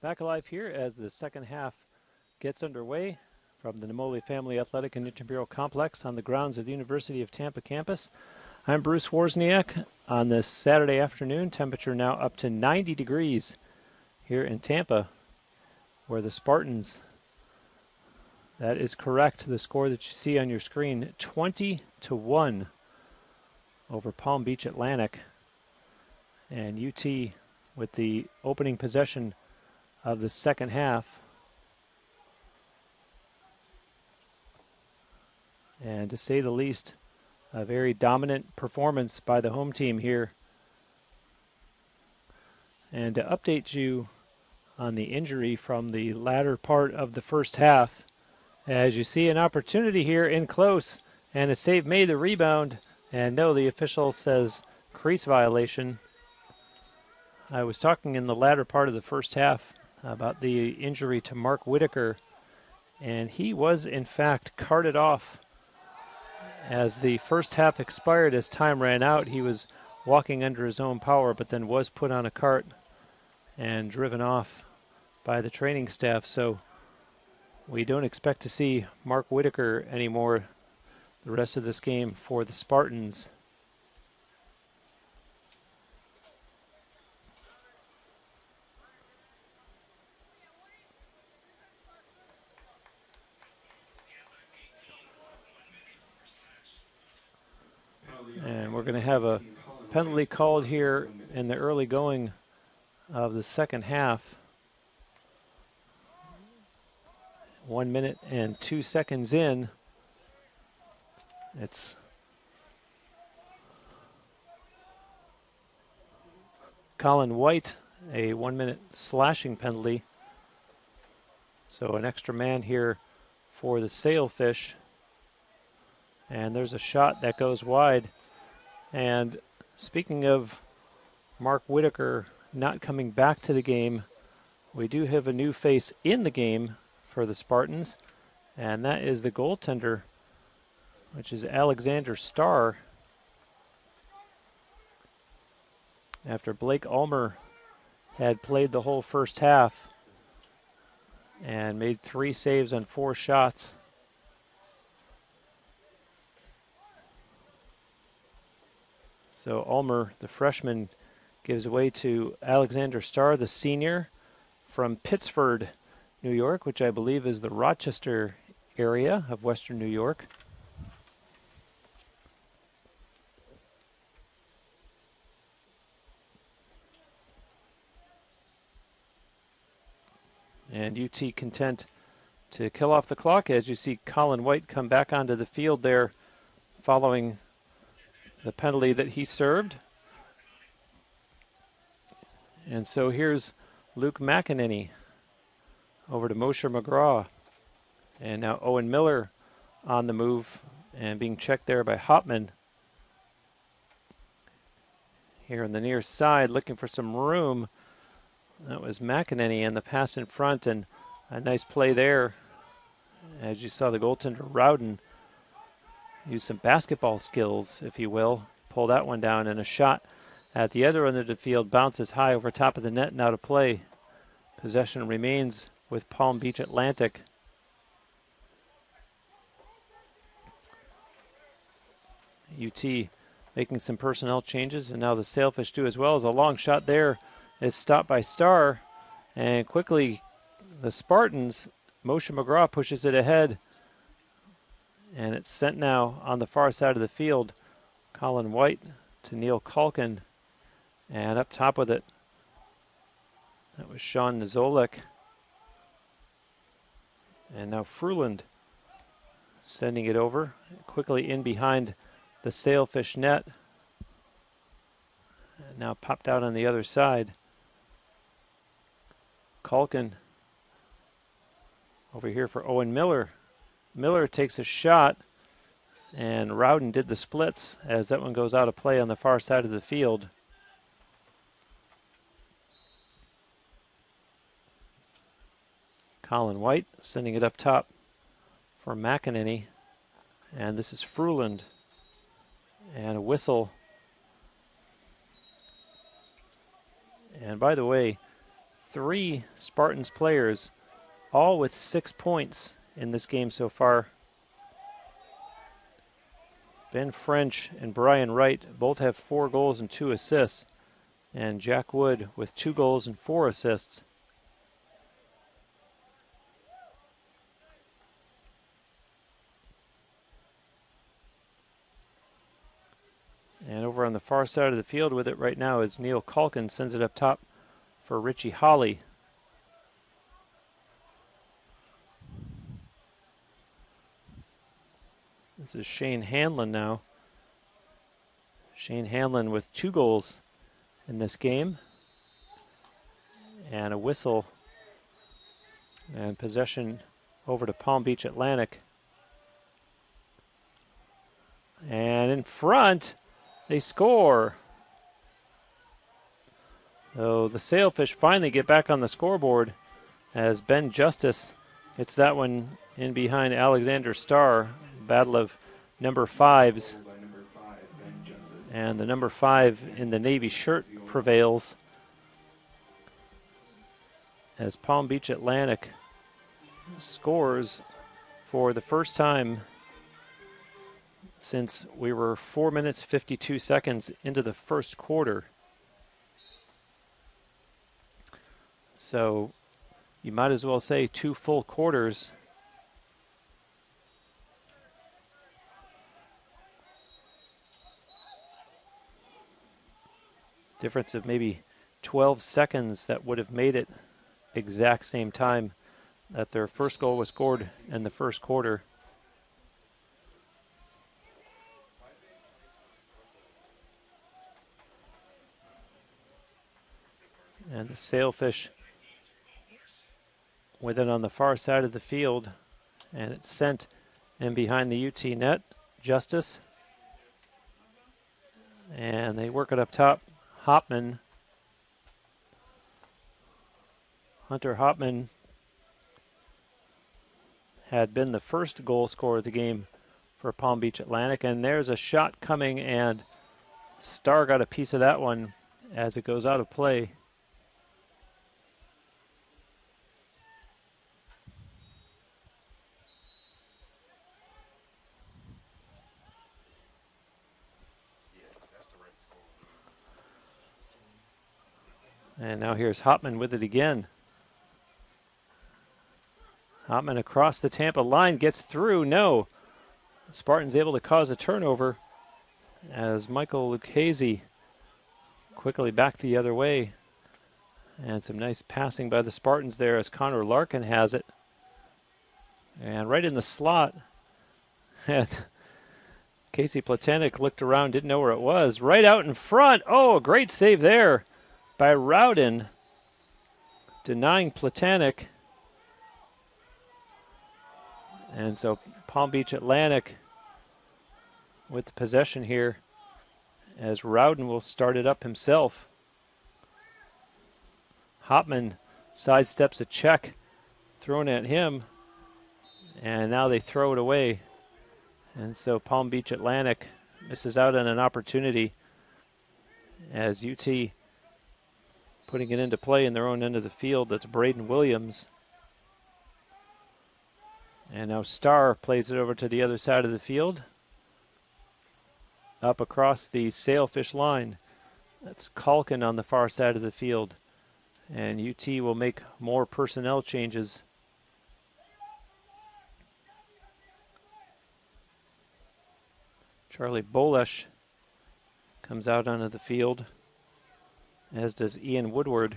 Back alive here as the second half gets underway from the Nemoli Family Athletic and Intramural Complex on the grounds of the University of Tampa campus. I'm Bruce Wozniak on this Saturday afternoon. Temperature now up to 90 degrees here in Tampa, where the Spartans, that is correct, the score that you see on your screen, 20-1 over Palm Beach Atlantic. And UT with the opening possession of the second half. And to say the least, a very dominant performance by the home team here. And to update you on the injury from the latter part of the first half, as you see an opportunity here in close, and a save made, the rebound, and no, the official says crease violation. I was talking in the latter part of the first half about the injury to Mark Whitaker, and he was in fact carted off as the first half expired. As time ran out, he was walking under his own power, but then was put on a cart and driven off by the training staff. So we don't expect to see Mark Whitaker anymore the rest of this game for the Spartans. And we're going to have a penalty called here in the early going of the second half. 1 minute and 2 seconds in. It's Colin White, a 1 minute slashing penalty. So an extra man here for the Sailfish. And there's a shot that goes wide. And speaking of Mark Whitaker not coming back to the game, we do have a new face in the game for the Spartans, and that is the goaltender, which is Alexander Starr. After Blake Ulmer had played the whole first half and made 3 saves on 4 shots. So Ulmer, the freshman, gives way to Alexander Starr, the senior, from Pittsford, New York, which I believe is the Rochester area of Western New York. And UT content to kill off the clock as you see Colin White come back onto the field there following the penalty that he served. And so here's Luke McEnany over to Moshe McGraw. And now Owen Miller on the move and being checked there by Hopman. Here on the near side looking for some room. That was McEnany and the pass in front, and a nice play there. As you saw, the goaltender Rowden use some basketball skills, if you will. Pull that one down, and a shot at the other end of the field bounces high over top of the net and out of play. Possession remains with Palm Beach Atlantic. UT making some personnel changes, and now the Sailfish do as well. As a long shot there is stopped by Starr, and quickly the Spartans, Moshe McGraw pushes it ahead. And it's sent now on the far side of the field. Colin White to Neil Kalkin. And up top with it, that was Sean Nizolik. And now Fruland sending it over. Quickly in behind the Sailfish net. And now popped out on the other side. Kalkin over here for Owen Miller. Miller takes a shot, and Rowden did the splits as that one goes out of play on the far side of the field. Colin White sending it up top for McEnany, and this is Fruland. And a whistle. And by the way, 3 Spartans players, all with 6 points in this game so far. Ben French and Brian Wright both have 4 goals and 2 assists, and Jack Wood with 2 goals and 4 assists. And over on the far side of the field with it right now is Neil Calkin, sends it up top for Richie Holly. This is Shane Hanlon now. Shane Hanlon with 2 goals in this game. And a whistle. And possession over to Palm Beach Atlantic. And in front, they score. So the Sailfish finally get back on the scoreboard as Ben Justice hits that one in behind Alexander Starr. Battle of number 5s. And the number 5 in the Navy shirt prevails as Palm Beach Atlantic scores for the first time since we were 4 minutes 52 seconds into the first quarter. So you might as well say 2 full quarters. Difference of maybe 12 seconds that would have made it exact same time that their first goal was scored in the first quarter. And the Sailfish with it on the far side of the field, and it's sent in behind the UT net. Justice, and they work it up top. Hopman, Hunter Hopman, had been the first goal scorer of the game for Palm Beach Atlantic, and there's a shot coming, and Starr got a piece of that one as it goes out of play. And now here's Hopman with it again. Hopman across the Tampa line, gets through. No. Spartans able to cause a turnover as Michael Lucchese quickly back the other way. And some nice passing by the Spartans there as Connor Larkin has it. And right in the slot. And Casey Platanik looked around, didn't know where it was. Right out in front. Oh, a great save there by Rowden, denying Platanik. And so Palm Beach Atlantic with the possession here as Rowden will start it up himself. Hopman sidesteps a check thrown at him, and now they throw it away. And so Palm Beach Atlantic misses out on an opportunity as UT putting it into play in their own end of the field. That's Braden Williams. And now Starr plays it over to the other side of the field. Up across the Sailfish line. That's Calkin on the far side of the field. And UT will make more personnel changes. Charlie Bolesh comes out onto the field, as does Ian Woodward.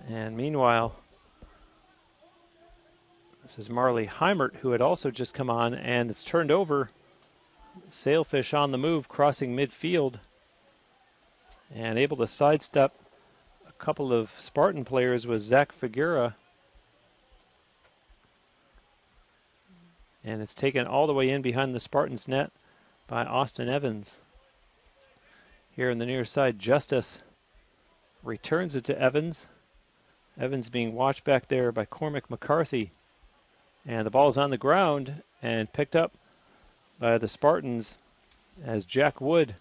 And meanwhile, this is Marley Heimert, who had also just come on, and it's turned over. Sailfish on the move, crossing midfield, and able to sidestep a couple of Spartan players was Zach Figuera. And it's taken all the way in behind the Spartans' net by Austin Evans. Here on the near side, Justice returns it to Evans. Evans being watched back there by Cormac McCarthy. And the ball is on the ground and picked up by the Spartans as Jack Wood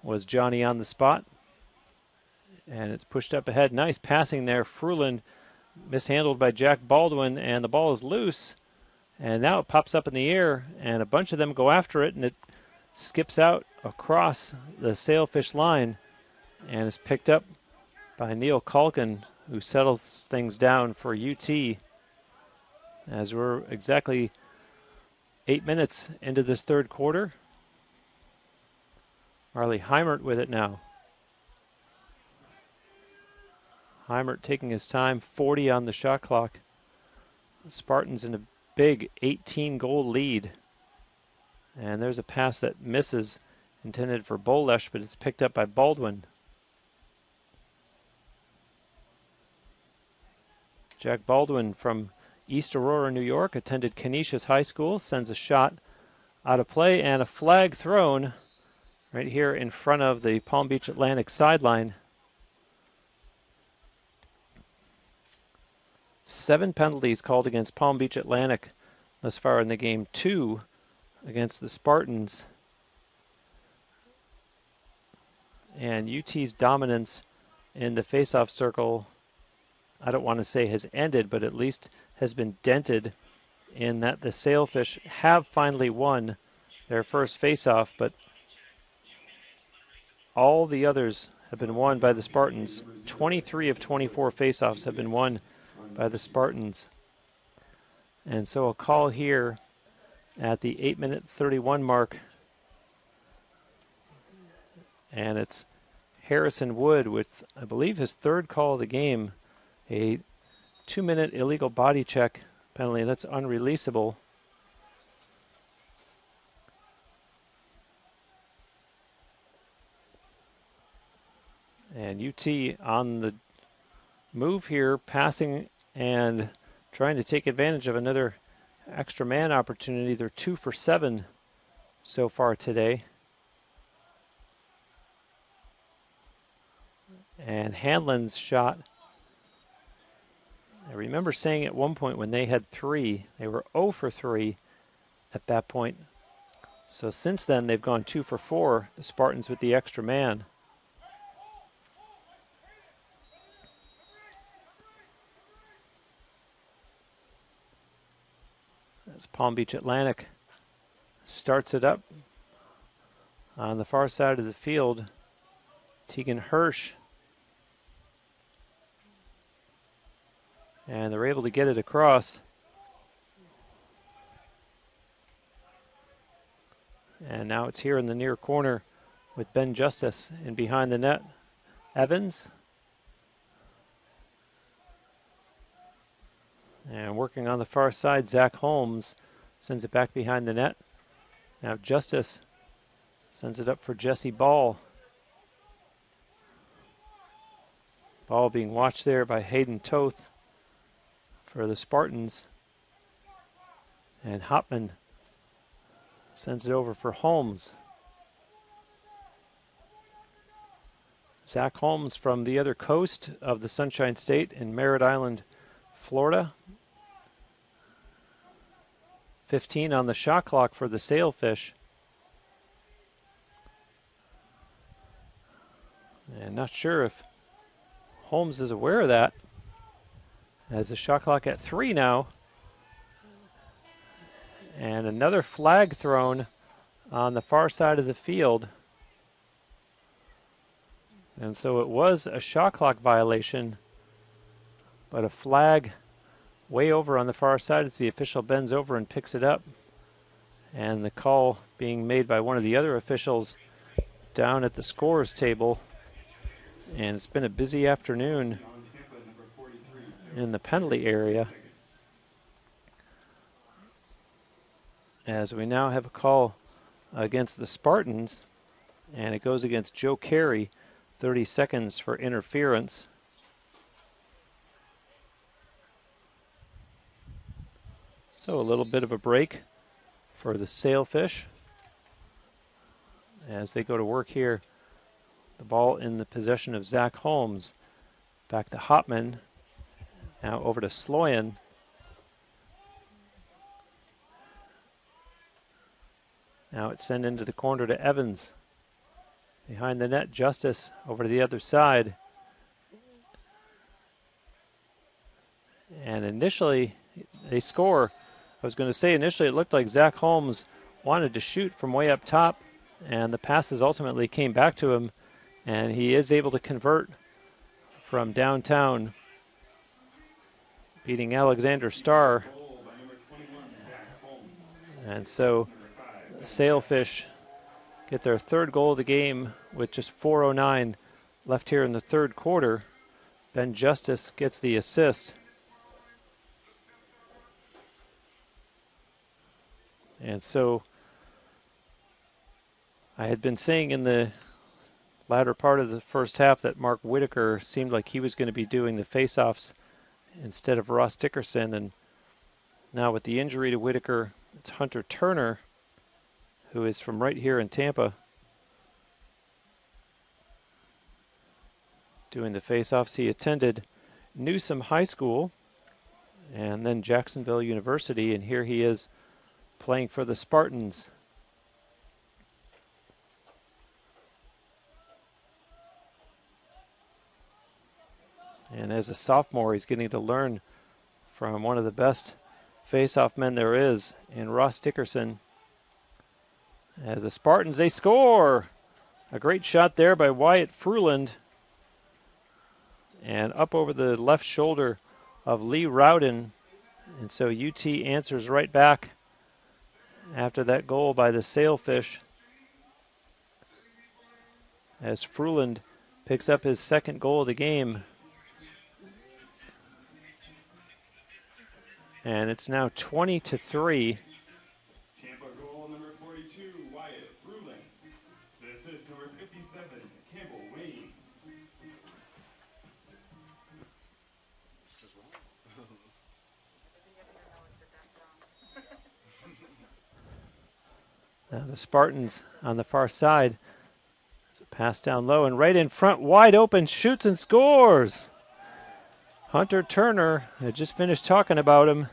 was Johnny on the spot. And it's pushed up ahead. Nice passing there. Fruland mishandled by Jack Baldwin, and the ball is loose. And now it pops up in the air, and a bunch of them go after it, and it skips out across the sailfish line and is picked up by Neil Culkin, who settles things down for UT as we're exactly 8 minutes into this third quarter. Marley Heimert with it now. Heimert taking his time, 40 on the shot clock. The Spartans in a big 18-goal lead. And there's a pass that misses, intended for Bolesh, but it's picked up by Baldwin. Jack Baldwin from East Aurora, New York, attended Canisius High School, sends a shot out of play, and a flag thrown right here in front of the Palm Beach Atlantic sideline. 7 penalties called against Palm Beach Atlantic thus far in the game. 2 against the Spartans. And UT's dominance in the faceoff circle, I don't want to say has ended, but at least has been dented in that the Sailfish have finally won their first faceoff, but all the others have been won by the Spartans. 23 of 24 faceoffs have been won by the Spartans. And so a call here at the 8-minute 31 mark. And it's Harrison Wood with, I believe, his third call of the game. A 2-minute illegal body check penalty. That's unreleasable. And UT on the move here, passing and trying to take advantage of another extra man opportunity. They're 2 for 7 so far today. And Hanlon's shot, I remember saying at one point when they had 3, they were 0 for 3 at that point. So since then they've gone 2 for 4, the Spartans with the extra man. As Palm Beach Atlantic starts it up on the far side of the field, Tegan Hirsch. And they're able to get it across. And now it's here in the near corner with Ben Justice in behind the net. Evans. And working on the far side, Zach Holmes sends it back behind the net. Now Justice sends it up for Jesse Ball. Ball being watched there by Hayden Toth for the Spartans. And Hopman sends it over for Holmes. Zach Holmes from the other coast of the Sunshine State in Merritt Island, Florida. 15 on the shot clock for the Sailfish. And not sure if Holmes is aware of that. As the shot clock at 3 now. And another flag thrown on the far side of the field. And so it was a shot clock violation, but a flag way over on the far side as the official bends over and picks it up. And the call being made by one of the other officials down at the scorer's table. And it's been a busy afternoon in the penalty area, as we now have a call against the Spartans, and it goes against Joe Carey, 30 seconds for interference. So a little bit of a break for the Sailfish as they go to work here. The ball in the possession of Zach Holmes. Back to Hopman. Now over to Sloyan. Now it's sent into the corner to Evans. Behind the net, Justice over to the other side. And initially, they score. I was going to say initially it looked like Zach Holmes wanted to shoot from way up top, and the passes ultimately came back to him, and he is able to convert from downtown, beating Alexander Starr. And so Sailfish get their third goal of the game with just 4:09 left here in the third quarter. Ben Justice gets the assist. And so I had been saying in the latter part of the first half that Mark Whitaker seemed like he was going to be doing the faceoffs instead of Ross Dickerson. And now with the injury to Whitaker, it's Hunter Turner, who is from right here in Tampa, doing the faceoffs. He attended Newsom High School and then Jacksonville University, and here he is playing for the Spartans. And as a sophomore, he's getting to learn from one of the best face-off men there is in Ross Dickerson. As the Spartans, they score! A great shot there by Wyatt Fruland. And up over the left shoulder of Lee Rowden. And so UT answers right back after that goal by the Sailfish, as Fruland picks up his second goal of the game. And it's now 20-3. Tampa goal number 42, Wyatt Fruland. The assist number 57, Campbell Wayne. Now the Spartans on the far side. So pass down low and right in front, wide open, shoots and scores. Hunter Turner had just finished talking about him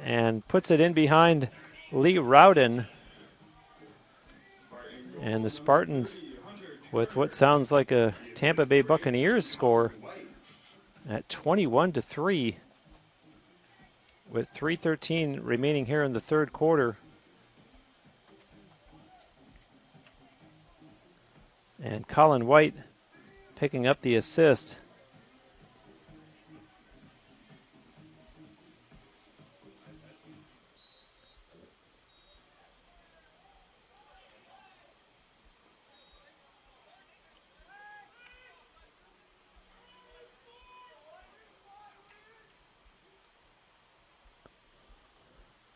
and puts it in behind Lee Rowden. And the Spartans with what sounds like a Tampa Bay Buccaneers score at 21-3 with 3:13 remaining here in the third quarter. And Colin White picking up the assist.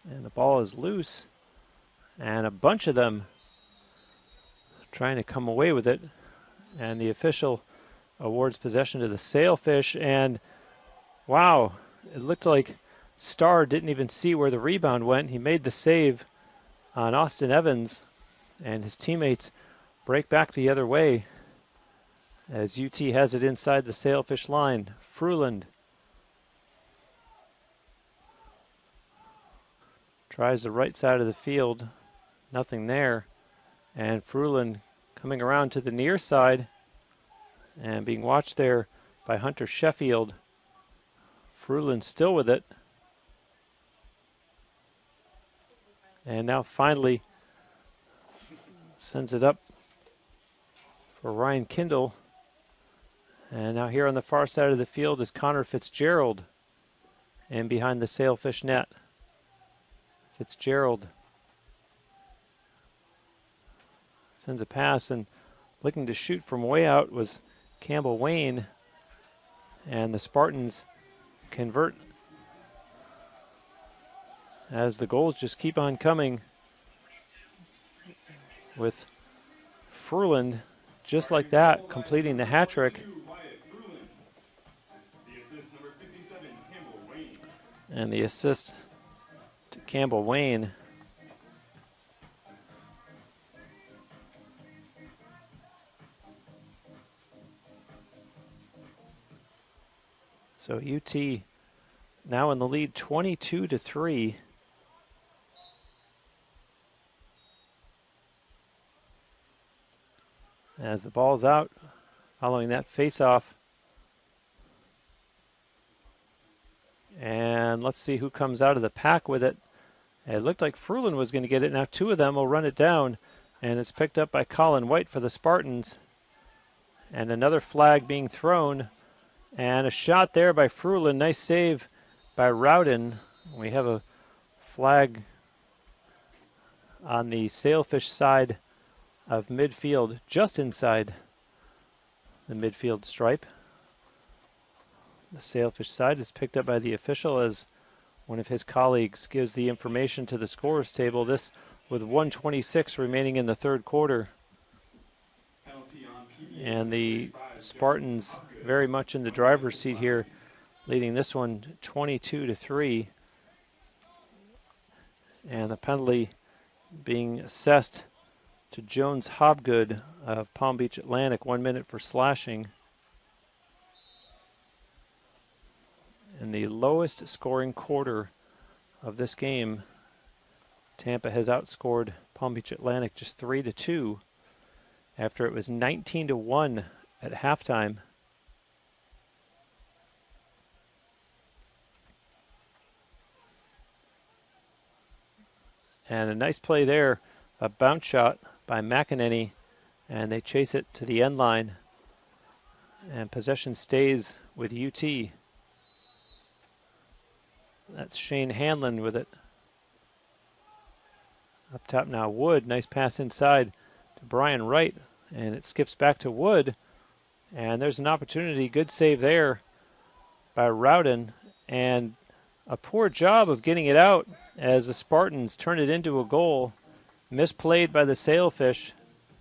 And the ball is loose, and a bunch of them trying to come away with it. And the official awards possession to the Sailfish, and wow, it looked like Starr didn't even see where the rebound went. He made the save on Austin Evans, and his teammates break back the other way as UT has it inside the Sailfish line. Fruland tries the right side of the field, nothing there. And Fruland coming around to the near side and being watched there by Hunter Sheffield. Fruland still with it. And now finally sends it up for Ryan Kindle. And now here on the far side of the field is Connor Fitzgerald, and behind the Sailfish net. Fitzgerald sends a pass, and looking to shoot from way out was Campbell Wayne, and the Spartans convert as the goals just keep on coming, with Fruland just like that completing the hat trick. And the assist to Campbell Wayne. So UT now in the lead 22-3. As the ball's out following that face-off. And let's see who comes out of the pack with it. It looked like Fruland was going to get it. Now two of them will run it down, and it's picked up by Colin White for the Spartans. And another flag being thrown, and a shot there by Fruland. Nice save by Rowden. We have a flag on the Sailfish side of midfield, just inside the midfield stripe. The Sailfish side is picked up by the official as one of his colleagues gives the information to the scorers table. This with 1:26 remaining in the third quarter. And the Spartans very much in the driver's seat here, leading this one 22-3. And the penalty being assessed to Jones Hobgood of Palm Beach Atlantic, 1 minute for slashing. In the lowest scoring quarter of this game, Tampa has outscored Palm Beach Atlantic just 3-2 after it was 19-1 at halftime. And a nice play there, a bounce shot by McEnany, and they chase it to the end line. And possession stays with UT. That's Shane Hanlon with it. Up top now, Wood. Nice pass inside to Brian Wright, and it skips back to Wood. And there's an opportunity. Good save there by Rowden, and a poor job of getting it out as the Spartans turn it into a goal. Misplayed by the Sailfish,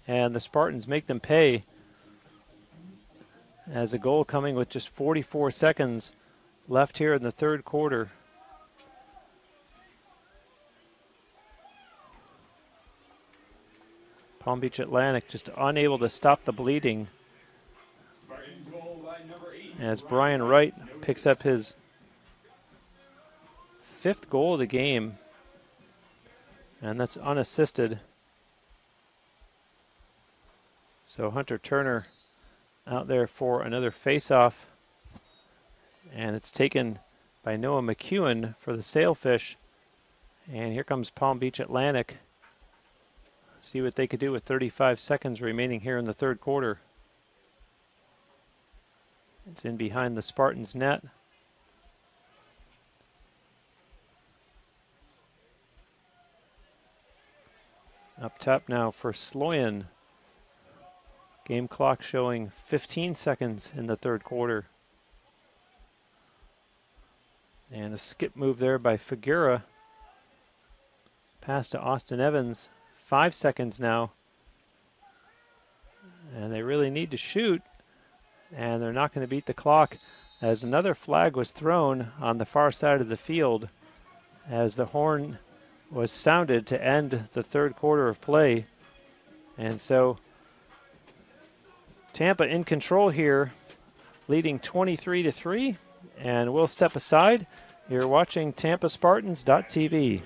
and the Spartans make them pay. As a goal coming with just 44 seconds left here in the third quarter. Palm Beach Atlantic just unable to stop the bleeding. As Brian Wright picks up his 5th goal of the game, and that's unassisted. So Hunter Turner out there for another face-off, and it's taken by Noah McEwen for the Sailfish. And here comes Palm Beach Atlantic. See what they could do with 35 seconds remaining here in the third quarter. It's in behind the Spartans' net. Up top now for Sloyan. Game clock showing 15 seconds in the third quarter. And a skip move there by Figuera. Pass to Austin Evans. 5 seconds now. And they really need to shoot. And they're not going to beat the clock as another flag was thrown on the far side of the field as the horn was sounded to end the third quarter of play. And so Tampa in control here, leading 23-3, and we'll step aside. You're watching TampaSpartans.tv.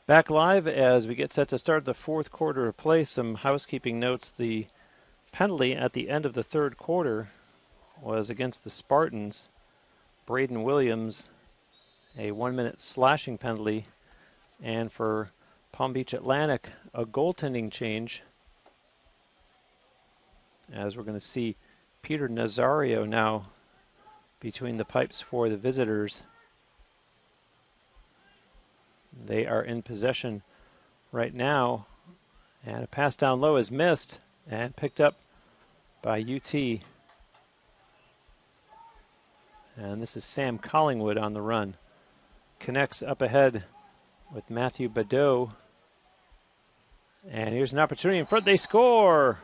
Back live as we get set to start the fourth quarter of play. Some housekeeping notes. The penalty at the end of the third quarter was against the Spartans. Braden Williams, a 1-minute slashing penalty. And for Palm Beach Atlantic, a goaltending change, as we're going to see Peter Nazario now between the pipes for the visitors. They are in possession right now, and a pass down low is missed and picked up by UT. And this is Sam Collingwood on the run. Connects up ahead with Matthew Badeau. And here's an opportunity in front. They score!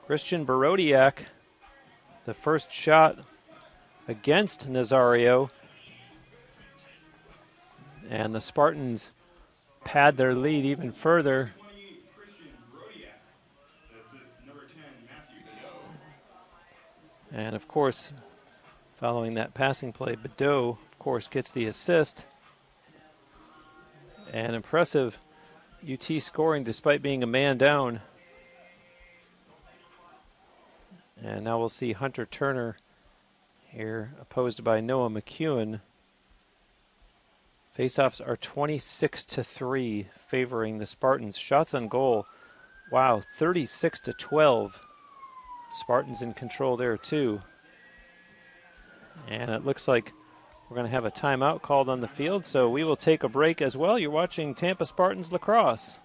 Christian Barodiak, the first shot against Nazario. And the Spartans pad their lead even further. And of course, following that passing play, Badeau, of course, gets the assist. And impressive UT scoring despite being a man down. And now we'll see Hunter Turner here, opposed by Noah McEwen. Faceoffs are 26-3, favoring the Spartans. Shots on goal, wow, 36-12. Spartans in control there too. And it looks like we're going to have a timeout called on the field, so we will take a break as well. You're watching Tampa Spartans lacrosse.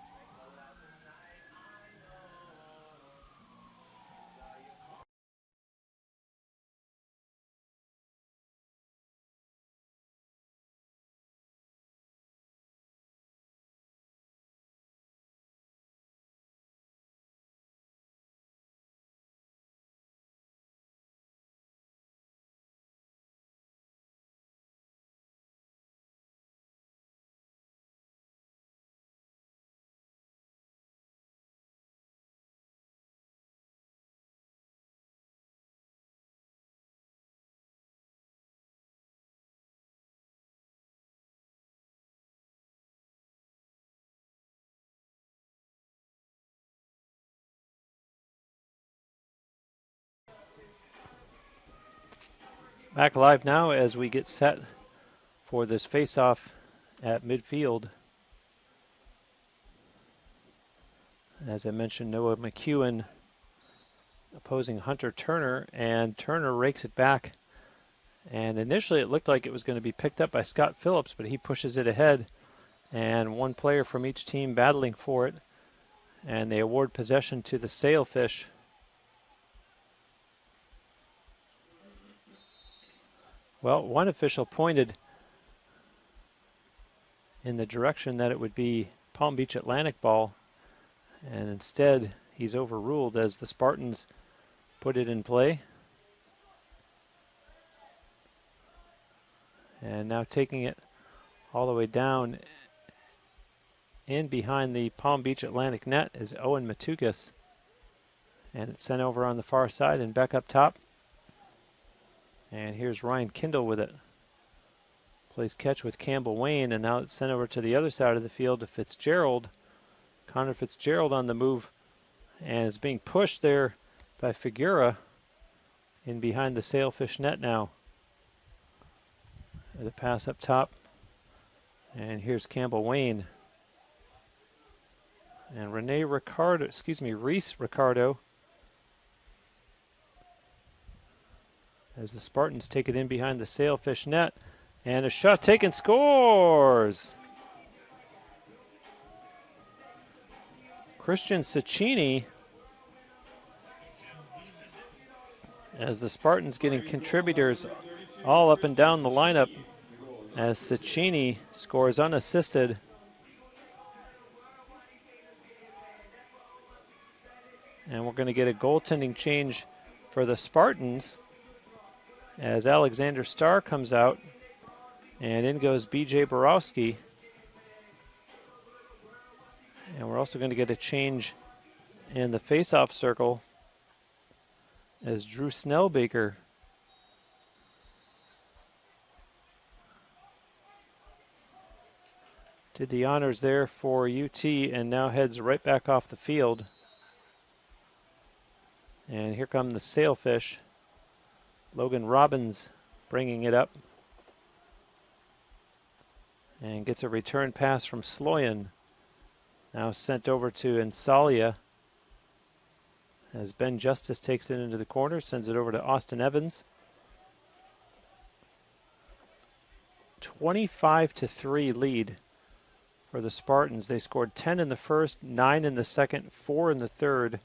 Back live now as we get set for this face-off at midfield. As I mentioned, Noah McEwen opposing Hunter Turner, and Turner rakes it back. And initially it looked like it was going to be picked up by Scott Phillips, but he pushes it ahead. And one player from each team battling for it. And they award possession to the Sailfish. Well, one official pointed in the direction that it would be Palm Beach Atlantic ball, and instead he's overruled as the Spartans put it in play. And now taking it all the way down in behind the Palm Beach Atlantic net is Owen Matukas. And it's sent over on the far side and back up top. And here's Ryan Kindle with it. Plays catch with Campbell Wayne, and now it's sent over to the other side of the field to Fitzgerald. Connor Fitzgerald on the move, and is being pushed there by Figura in behind the Sailfish net now. The pass up top, and here's Campbell Wayne. And Reese Ricardo, as the Spartans take it in behind the Sailfish net. And a shot taken, scores! Christian Cecchini, as the Spartans getting contributors all up and down the lineup, as Cecchini scores unassisted. And we're going to get a goaltending change for the Spartans, as Alexander Starr comes out, and in goes B.J. Borowski. And we're also going to get a change in the face-off circle, as Drew Snellbaker Did the honors there for UT and now heads right back off the field. And here come the Sailfish. Logan Robbins bringing it up. And gets a return pass from Sloyan. Now sent over to Ansalia. As Ben Justice takes it into the corner, sends it over to Austin Evans. 25-3 lead for the Spartans. They scored 10 in the first, 9 in the second, 4 in the third,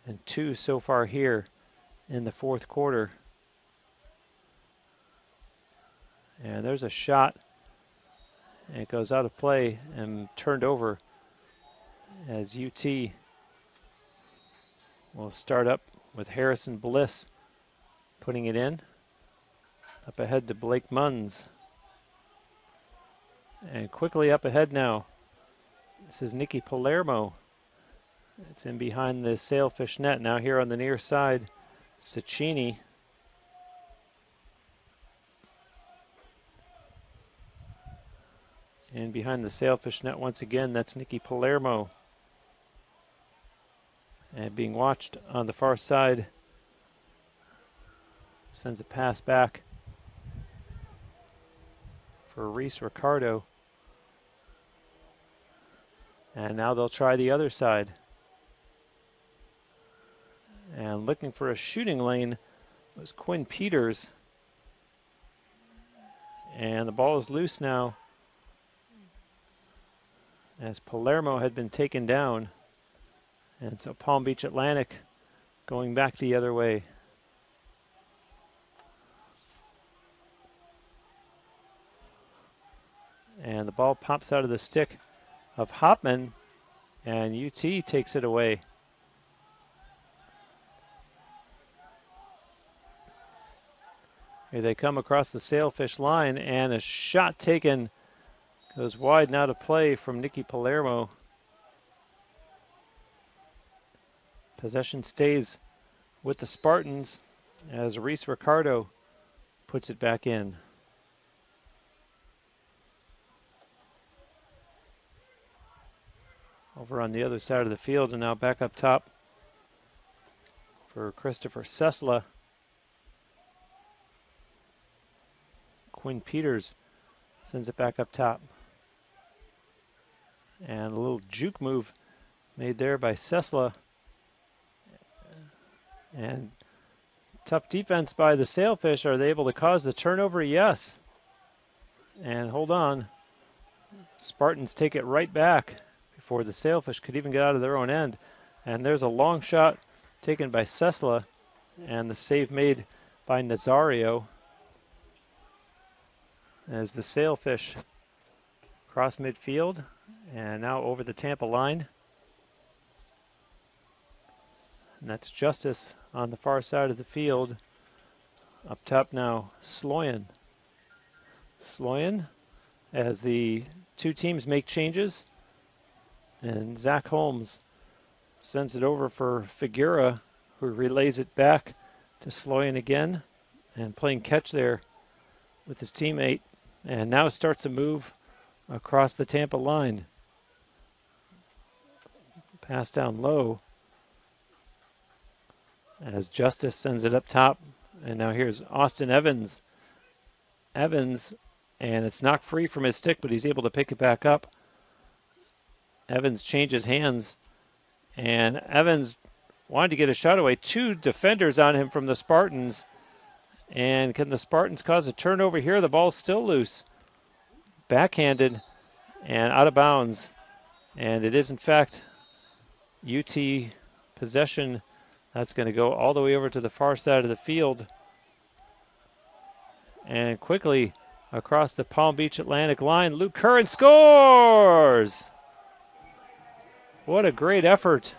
and 2 so far here in the fourth quarter. And there's a shot. And it goes out of play and turned over as UT will start up with Harrison Bliss putting it in. Up ahead to Blake Munns. And quickly up ahead now. This is Nikki Palermo. It's in behind the Sailfish net. Now here on the near side, Cecchini. And behind the Sailfish net once again, that's Nikki Palermo. And being watched on the far side. Sends a pass back for Reese Ricardo. And now they'll try the other side. And looking for a shooting lane was Quinn Peters. And the ball is loose now, as Palermo had been taken down. And so Palm Beach Atlantic going back the other way. And the ball pops out of the stick of Hopman, and UT takes it away. Here they come across the Sailfish line, and a shot taken goes wide and out of play from Nikki Palermo. Possession stays with the Spartans as Reese Ricardo puts it back in. Over on the other side of the field, and now back up top for Christopher Sesla. Quinn Peters sends it back up top. And a little juke move made there by Sesla. And tough defense by the Sailfish. Are they able to cause the turnover? Yes. And hold on. Spartans take it right back before the Sailfish could even get out of their own end. And there's a long shot taken by Sesla, and the save made by Nazario as the Sailfish cross midfield and now over the Tampa line. And that's Justice on the far side of the field. Up top now, Sloyan. Sloyan, as the two teams make changes, and Zach Holmes sends it over for Figuera, who relays it back to Sloyan again, and playing catch there with his teammate, and now starts a move across the Tampa line. Pass down low as Justice sends it up top, and now here's Austin Evans. Evans, and it's knocked free from his stick, but he's able to pick it back up. Evans changes hands, and Evans wanted to get a shot away. Two defenders on him from the Spartans. And can the Spartans cause a turnover here? The ball's still loose. Backhanded and out of bounds. And it is, in fact, UT possession. That's going to go all the way over to the far side of the field. And quickly across the Palm Beach Atlantic line, Luke Curran scores! What a great effort.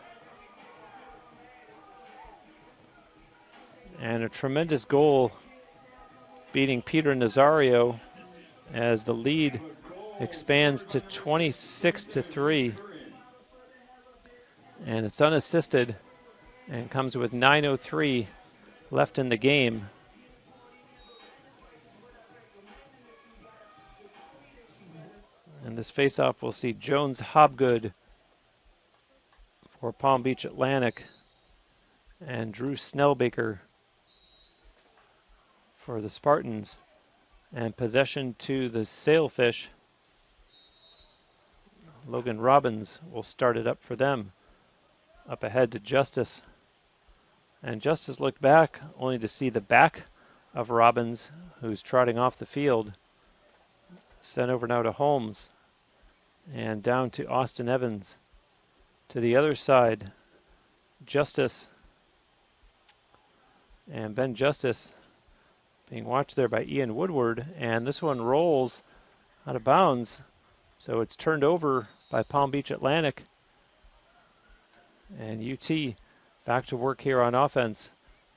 And a tremendous goal, beating Peter Nazario as the lead expands to 26-3. And it's unassisted and comes with 9:03 left in the game. And And this face-off, we'll see Jones Hobgood for Palm Beach Atlantic and Drew Snellbaker for the Spartans. And possession to the Sailfish. Logan Robbins will start it up for them. Up ahead to Justice. And Justice looked back, only to see the back of Robbins, who's trotting off the field. Sent over now to Holmes. And down to Austin Evans. To the other side, Justice. And Ben Justice being watched there by Ian Woodward. And this one rolls out of bounds. So it's turned over by Palm Beach Atlantic. And UT back to work here on offense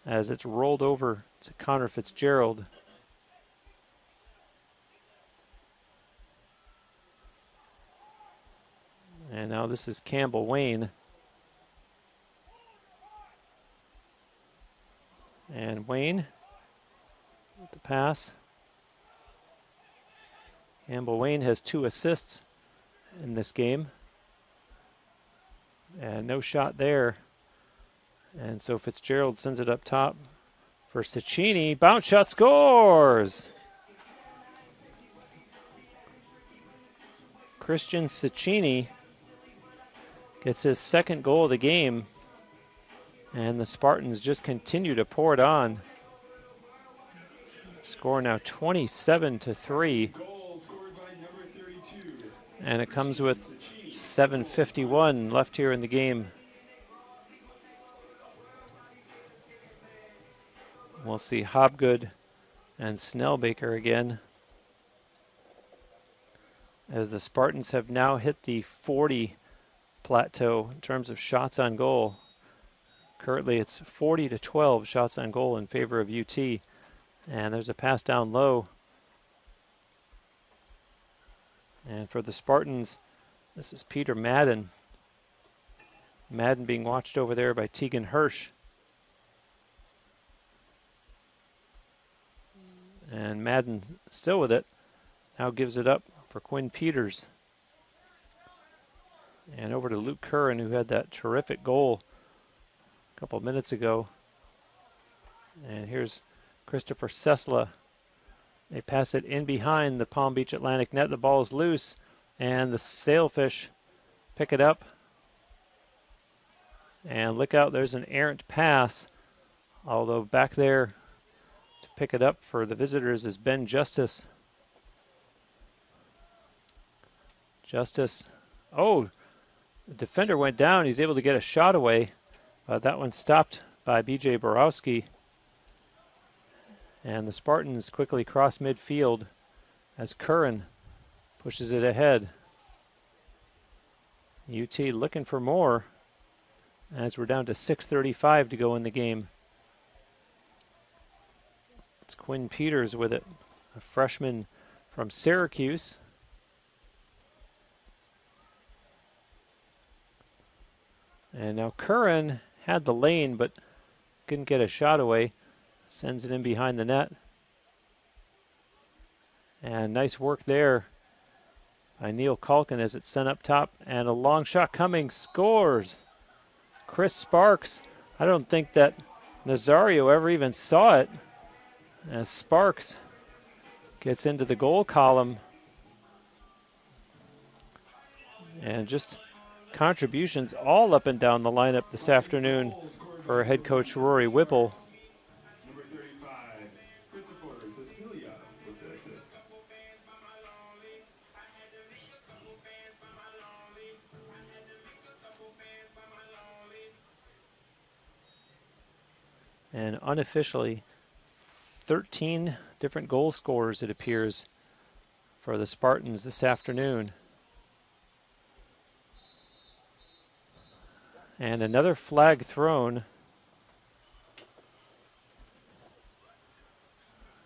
as it's rolled over to Connor Fitzgerald. And now this is Campbell Wayne. And Wayne with the pass. Campbell Wayne has 2 assists in this game. And no shot there. And so Fitzgerald sends it up top for Cicchini. Bounce shot, scores! Christian Cicchini gets his 2nd goal of the game. And the Spartans just continue to pour it on. Score now 27-3. And it comes with 7:51 left here in the game. We'll see Hobgood and Snellbaker again, as the Spartans have now hit the 40 plateau in terms of shots on goal. Currently it's 40-12 shots on goal in favor of UT. And there's a pass down low. And for the Spartans, this is Peter Madden. Madden being watched over there by Tegan Hirsch. And Madden still with it. Now gives it up for Quinn Peters. And over to Luke Curran, who had that terrific goal a couple of minutes ago. And here's Christopher Sessla. They pass it in behind the Palm Beach Atlantic net. The ball is loose, and the Sailfish pick it up. And look out, there's an errant pass. Although back there to pick it up for the visitors is Ben Justice. Justice. Oh, the defender went down. He's able to get a shot away. That one stopped by B.J. Borowski. And the Spartans quickly cross midfield as Curran pushes it ahead. UT looking for more as we're down to 6:35 to go in the game. It's Quinn Peters with it, a freshman from Syracuse. And now Curran had the lane but couldn't get a shot away. Sends it in behind the net. And nice work there by Neil Calkin as it's sent up top. And a long shot coming. Scores. Chris Sparks. I don't think that Nazario ever even saw it. As Sparks gets into the goal column. And just contributions all up and down the lineup this afternoon for head coach Rory Whipple. And unofficially, 13 different goal scorers, it appears, for the Spartans this afternoon. And another flag thrown.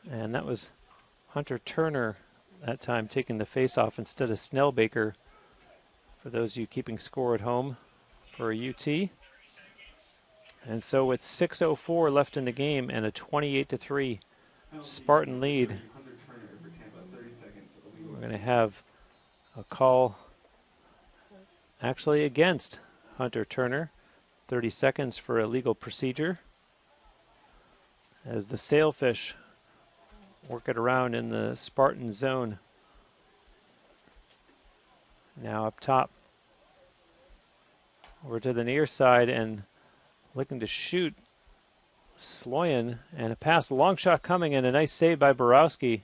And that was Hunter Turner that time taking the face-off instead of Snellbaker, for those of you keeping score at home, for UT. And so with 6:04 left in the game and a 28-3 Spartan lead, we're going to have A call actually against Hunter Turner. 30 seconds for illegal procedure. As the Sailfish work it around in the Spartan zone. Now up top. Over to the near side and looking to shoot Sloyan, and a pass, a long shot coming, and a nice save by Borowski.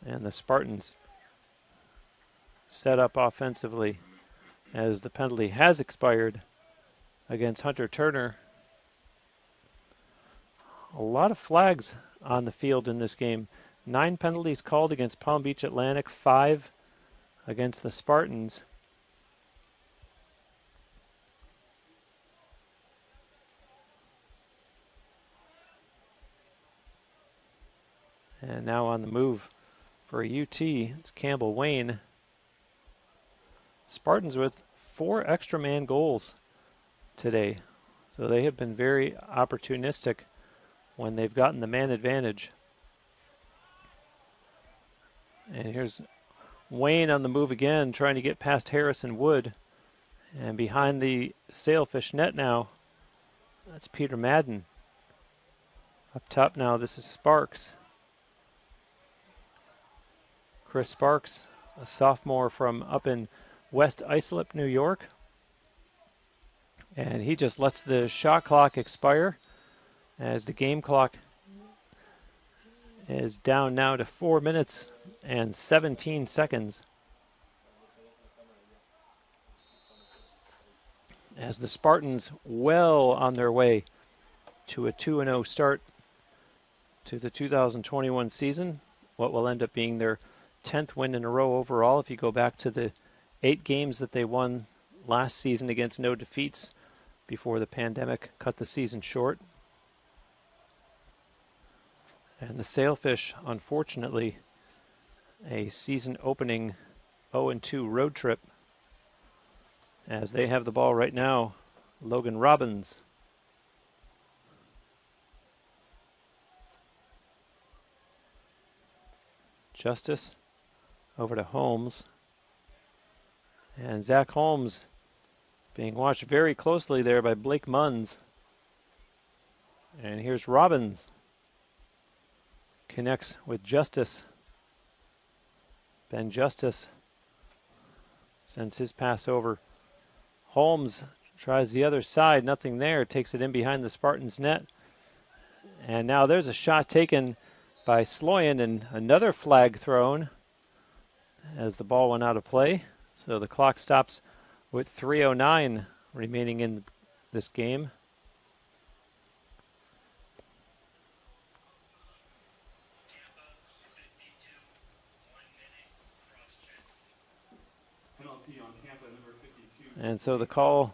And the Spartans set up offensively as the penalty has expired against Hunter Turner. A lot of flags on the field in this game. 9 penalties called against Palm Beach Atlantic, 5 against the Spartans. And now on the move for UT, it's Campbell Wayne. Spartans with 4 extra man goals today. So they have been very opportunistic when they've gotten the man advantage. And here's Wayne on the move again, trying to get past Harrison Wood. And behind the Sailfish net now, that's Peter Madden. Up top now, this is Sparks. Chris Sparks, a sophomore from up in West Islip, New York. And he just lets the shot clock expire as the game clock is down now to 4 minutes and 17 seconds. As the Spartans well on their way to a 2-0 start to the 2021 season, what will end up being their 10th win in a row overall if you go back to the 8 games that they won last season against no defeats before the pandemic cut the season short. And the Sailfish, unfortunately, a season opening 0-2 road trip as they have the ball right now. Logan Robbins. Justice over to Holmes. And Zach Holmes being watched very closely there by Blake Munns. And here's Robbins. Connects with Justice. Ben Justice sends his pass over. Holmes tries the other side, nothing there, takes it in behind the Spartans' net. And now there's a shot taken by Sloyan and another flag thrown as the ball went out of play. So the clock stops with 3:09 remaining in this game. And so the call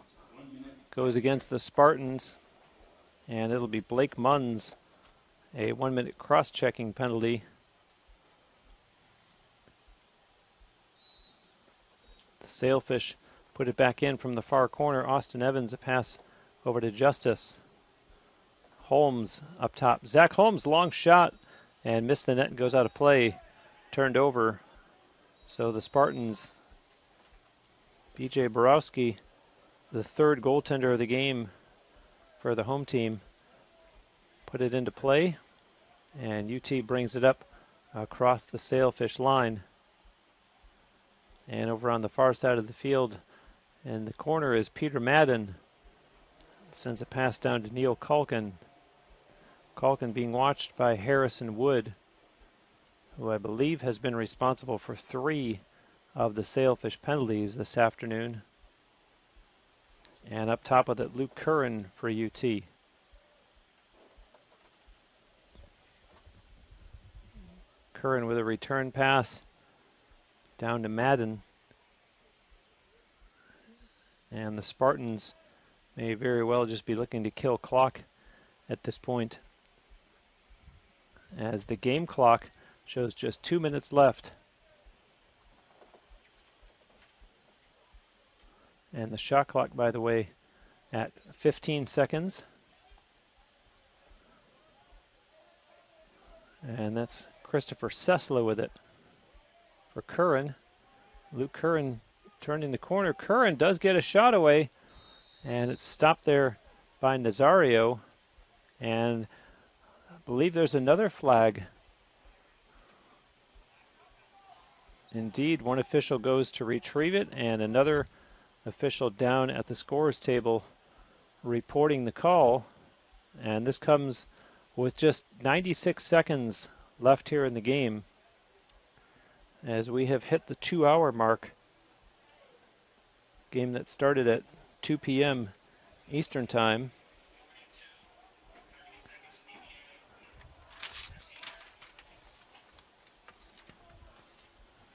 goes against the Spartans, and it'll be Blake Munns, a 1-minute cross-checking penalty. The Sailfish put it back in from the far corner. Austin Evans, a pass over to Justice. Holmes up top. Zach Holmes, long shot, and missed the net and goes out of play. Turned over. So the Spartans, B.J. Borowski, the third goaltender of the game for the home team, put it into play, and UT brings it up across the Sailfish line. And over on the far side of the field, in the corner, is Peter Madden. Sends a pass down to Neil Culkin. Culkin being watched by Harrison Wood, who I believe has been responsible for 3 of the Sailfish penalties this afternoon. And up top with it, Luke Curran for UT. Curran with a return pass down to Madden. And the Spartans may very well just be looking to kill clock at this point, as the game clock shows just 2 minutes left. And the shot clock, by the way, at 15 seconds. And that's Christopher Sessler with it for Curran. Luke Curran turning the corner. Curran does get a shot away, and it's stopped there by Nazario. And I believe there's another flag. Indeed, one official goes to retrieve it, and another official down at the scorer's table reporting the call. And this comes with just 96 seconds left here in the game, as we have hit the 2-hour mark. Game that started at 2 p.m. Eastern Time.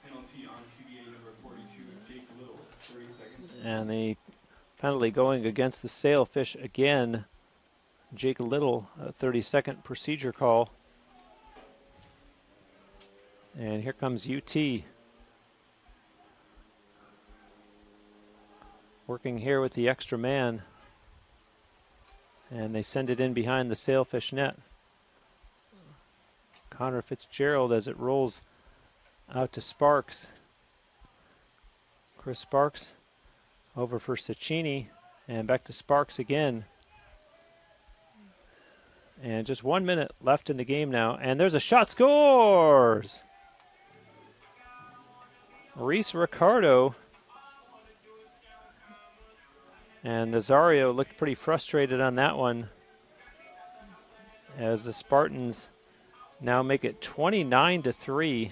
Penalty on QBA number 42, Jake Little, 30 seconds. And the penalty going against the Sailfish again. Jake Little, a 30-second procedure call. And here comes UT. Working here with the extra man. And they send it in behind the Sailfish net. Connor Fitzgerald as it rolls out to Sparks. Chris Sparks over for Cecchini. And back to Sparks again. And just 1 minute left in the game now. And there's a shot. Scores! Reese Ricardo. And Nazario looked pretty frustrated on that one, as the Spartans now make it 29-3.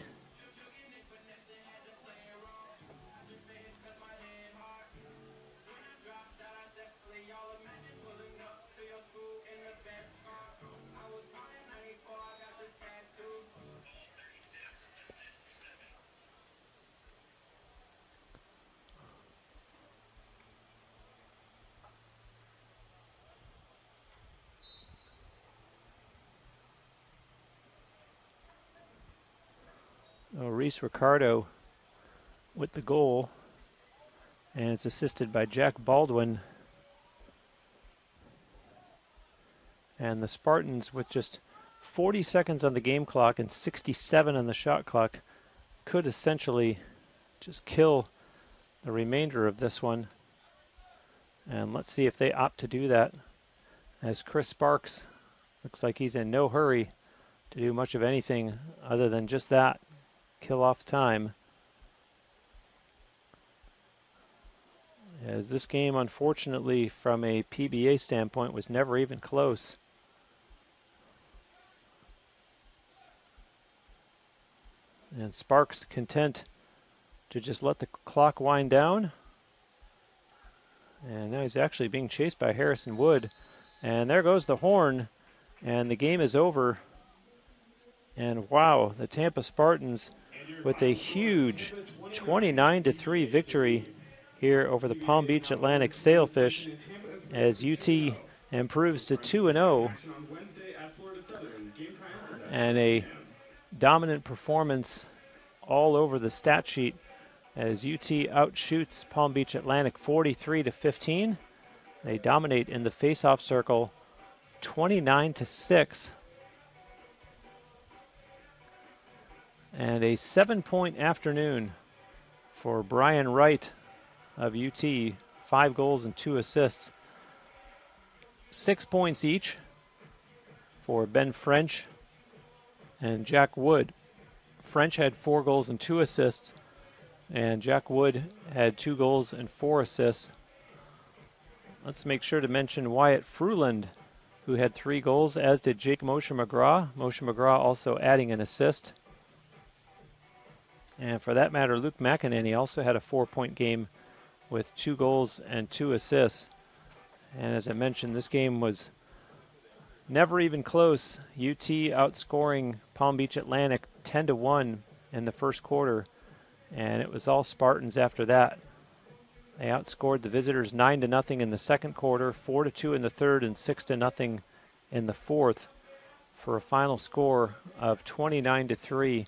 Reese Ricardo with the goal, and it's assisted by Jack Baldwin. And the Spartans, with just 40 seconds on the game clock and 67 on the shot clock, could essentially just kill the remainder of this one. And let's see if they opt to do that, as Chris Sparks looks like he's in no hurry to do much of anything other than just that. Kill off time. As this game, unfortunately, from a PBA standpoint, was never even close. And Sparks content to just let the clock wind down. And now he's actually being chased by Harrison Wood. And there goes the horn. And the game is over. And wow, the Tampa Spartans with a huge 29-3 victory here over the Palm Beach Atlantic Sailfish, as UT improves to 2-0, and a dominant performance all over the stat sheet as UT outshoots Palm Beach Atlantic 43-15. They dominate in the face-off circle 29-6. And a 7-point afternoon for Brian Wright of UT. 5 goals and 2 assists. 6 points each for Ben French and Jack Wood. French had 4 goals and 2 assists, and Jack Wood had 2 goals and 4 assists. Let's make sure to mention Wyatt Fruland, who had 3 goals, as did Jake Moshe McGraw. Moshe McGraw also adding an assist. And for that matter, Luke McEnany also had a 4-point game with 2 goals and 2 assists. And as I mentioned, this game was never even close. UT outscoring Palm Beach Atlantic 10-1 in the first quarter, and it was all Spartans after that. They outscored the visitors 9-0 in the second quarter, 4-2 in the third, and 6-0 in the fourth, for a final score of 29-3.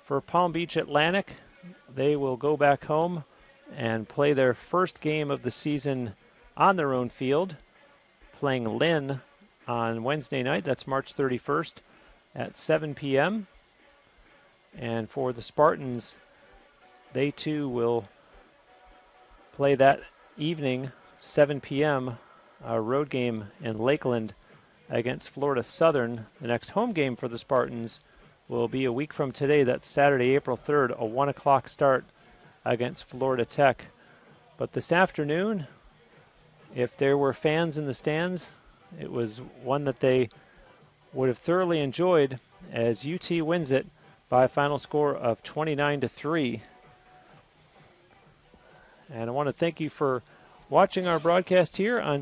For Palm Beach Atlantic, they will go back home and play their first game of the season on their own field, playing Lynn on Wednesday night. That's March 31st at 7 p.m. And for the Spartans, they too will play that evening, 7 p.m., a road game in Lakeland against Florida Southern. The next home game for the Spartans will be a week from today. That's Saturday, April 3rd, a 1 o'clock start against Florida Tech. But this afternoon, if there were fans in the stands, it was one that they would have thoroughly enjoyed as UT wins it by a final score of 29-3. And I want to thank you for watching our broadcast here on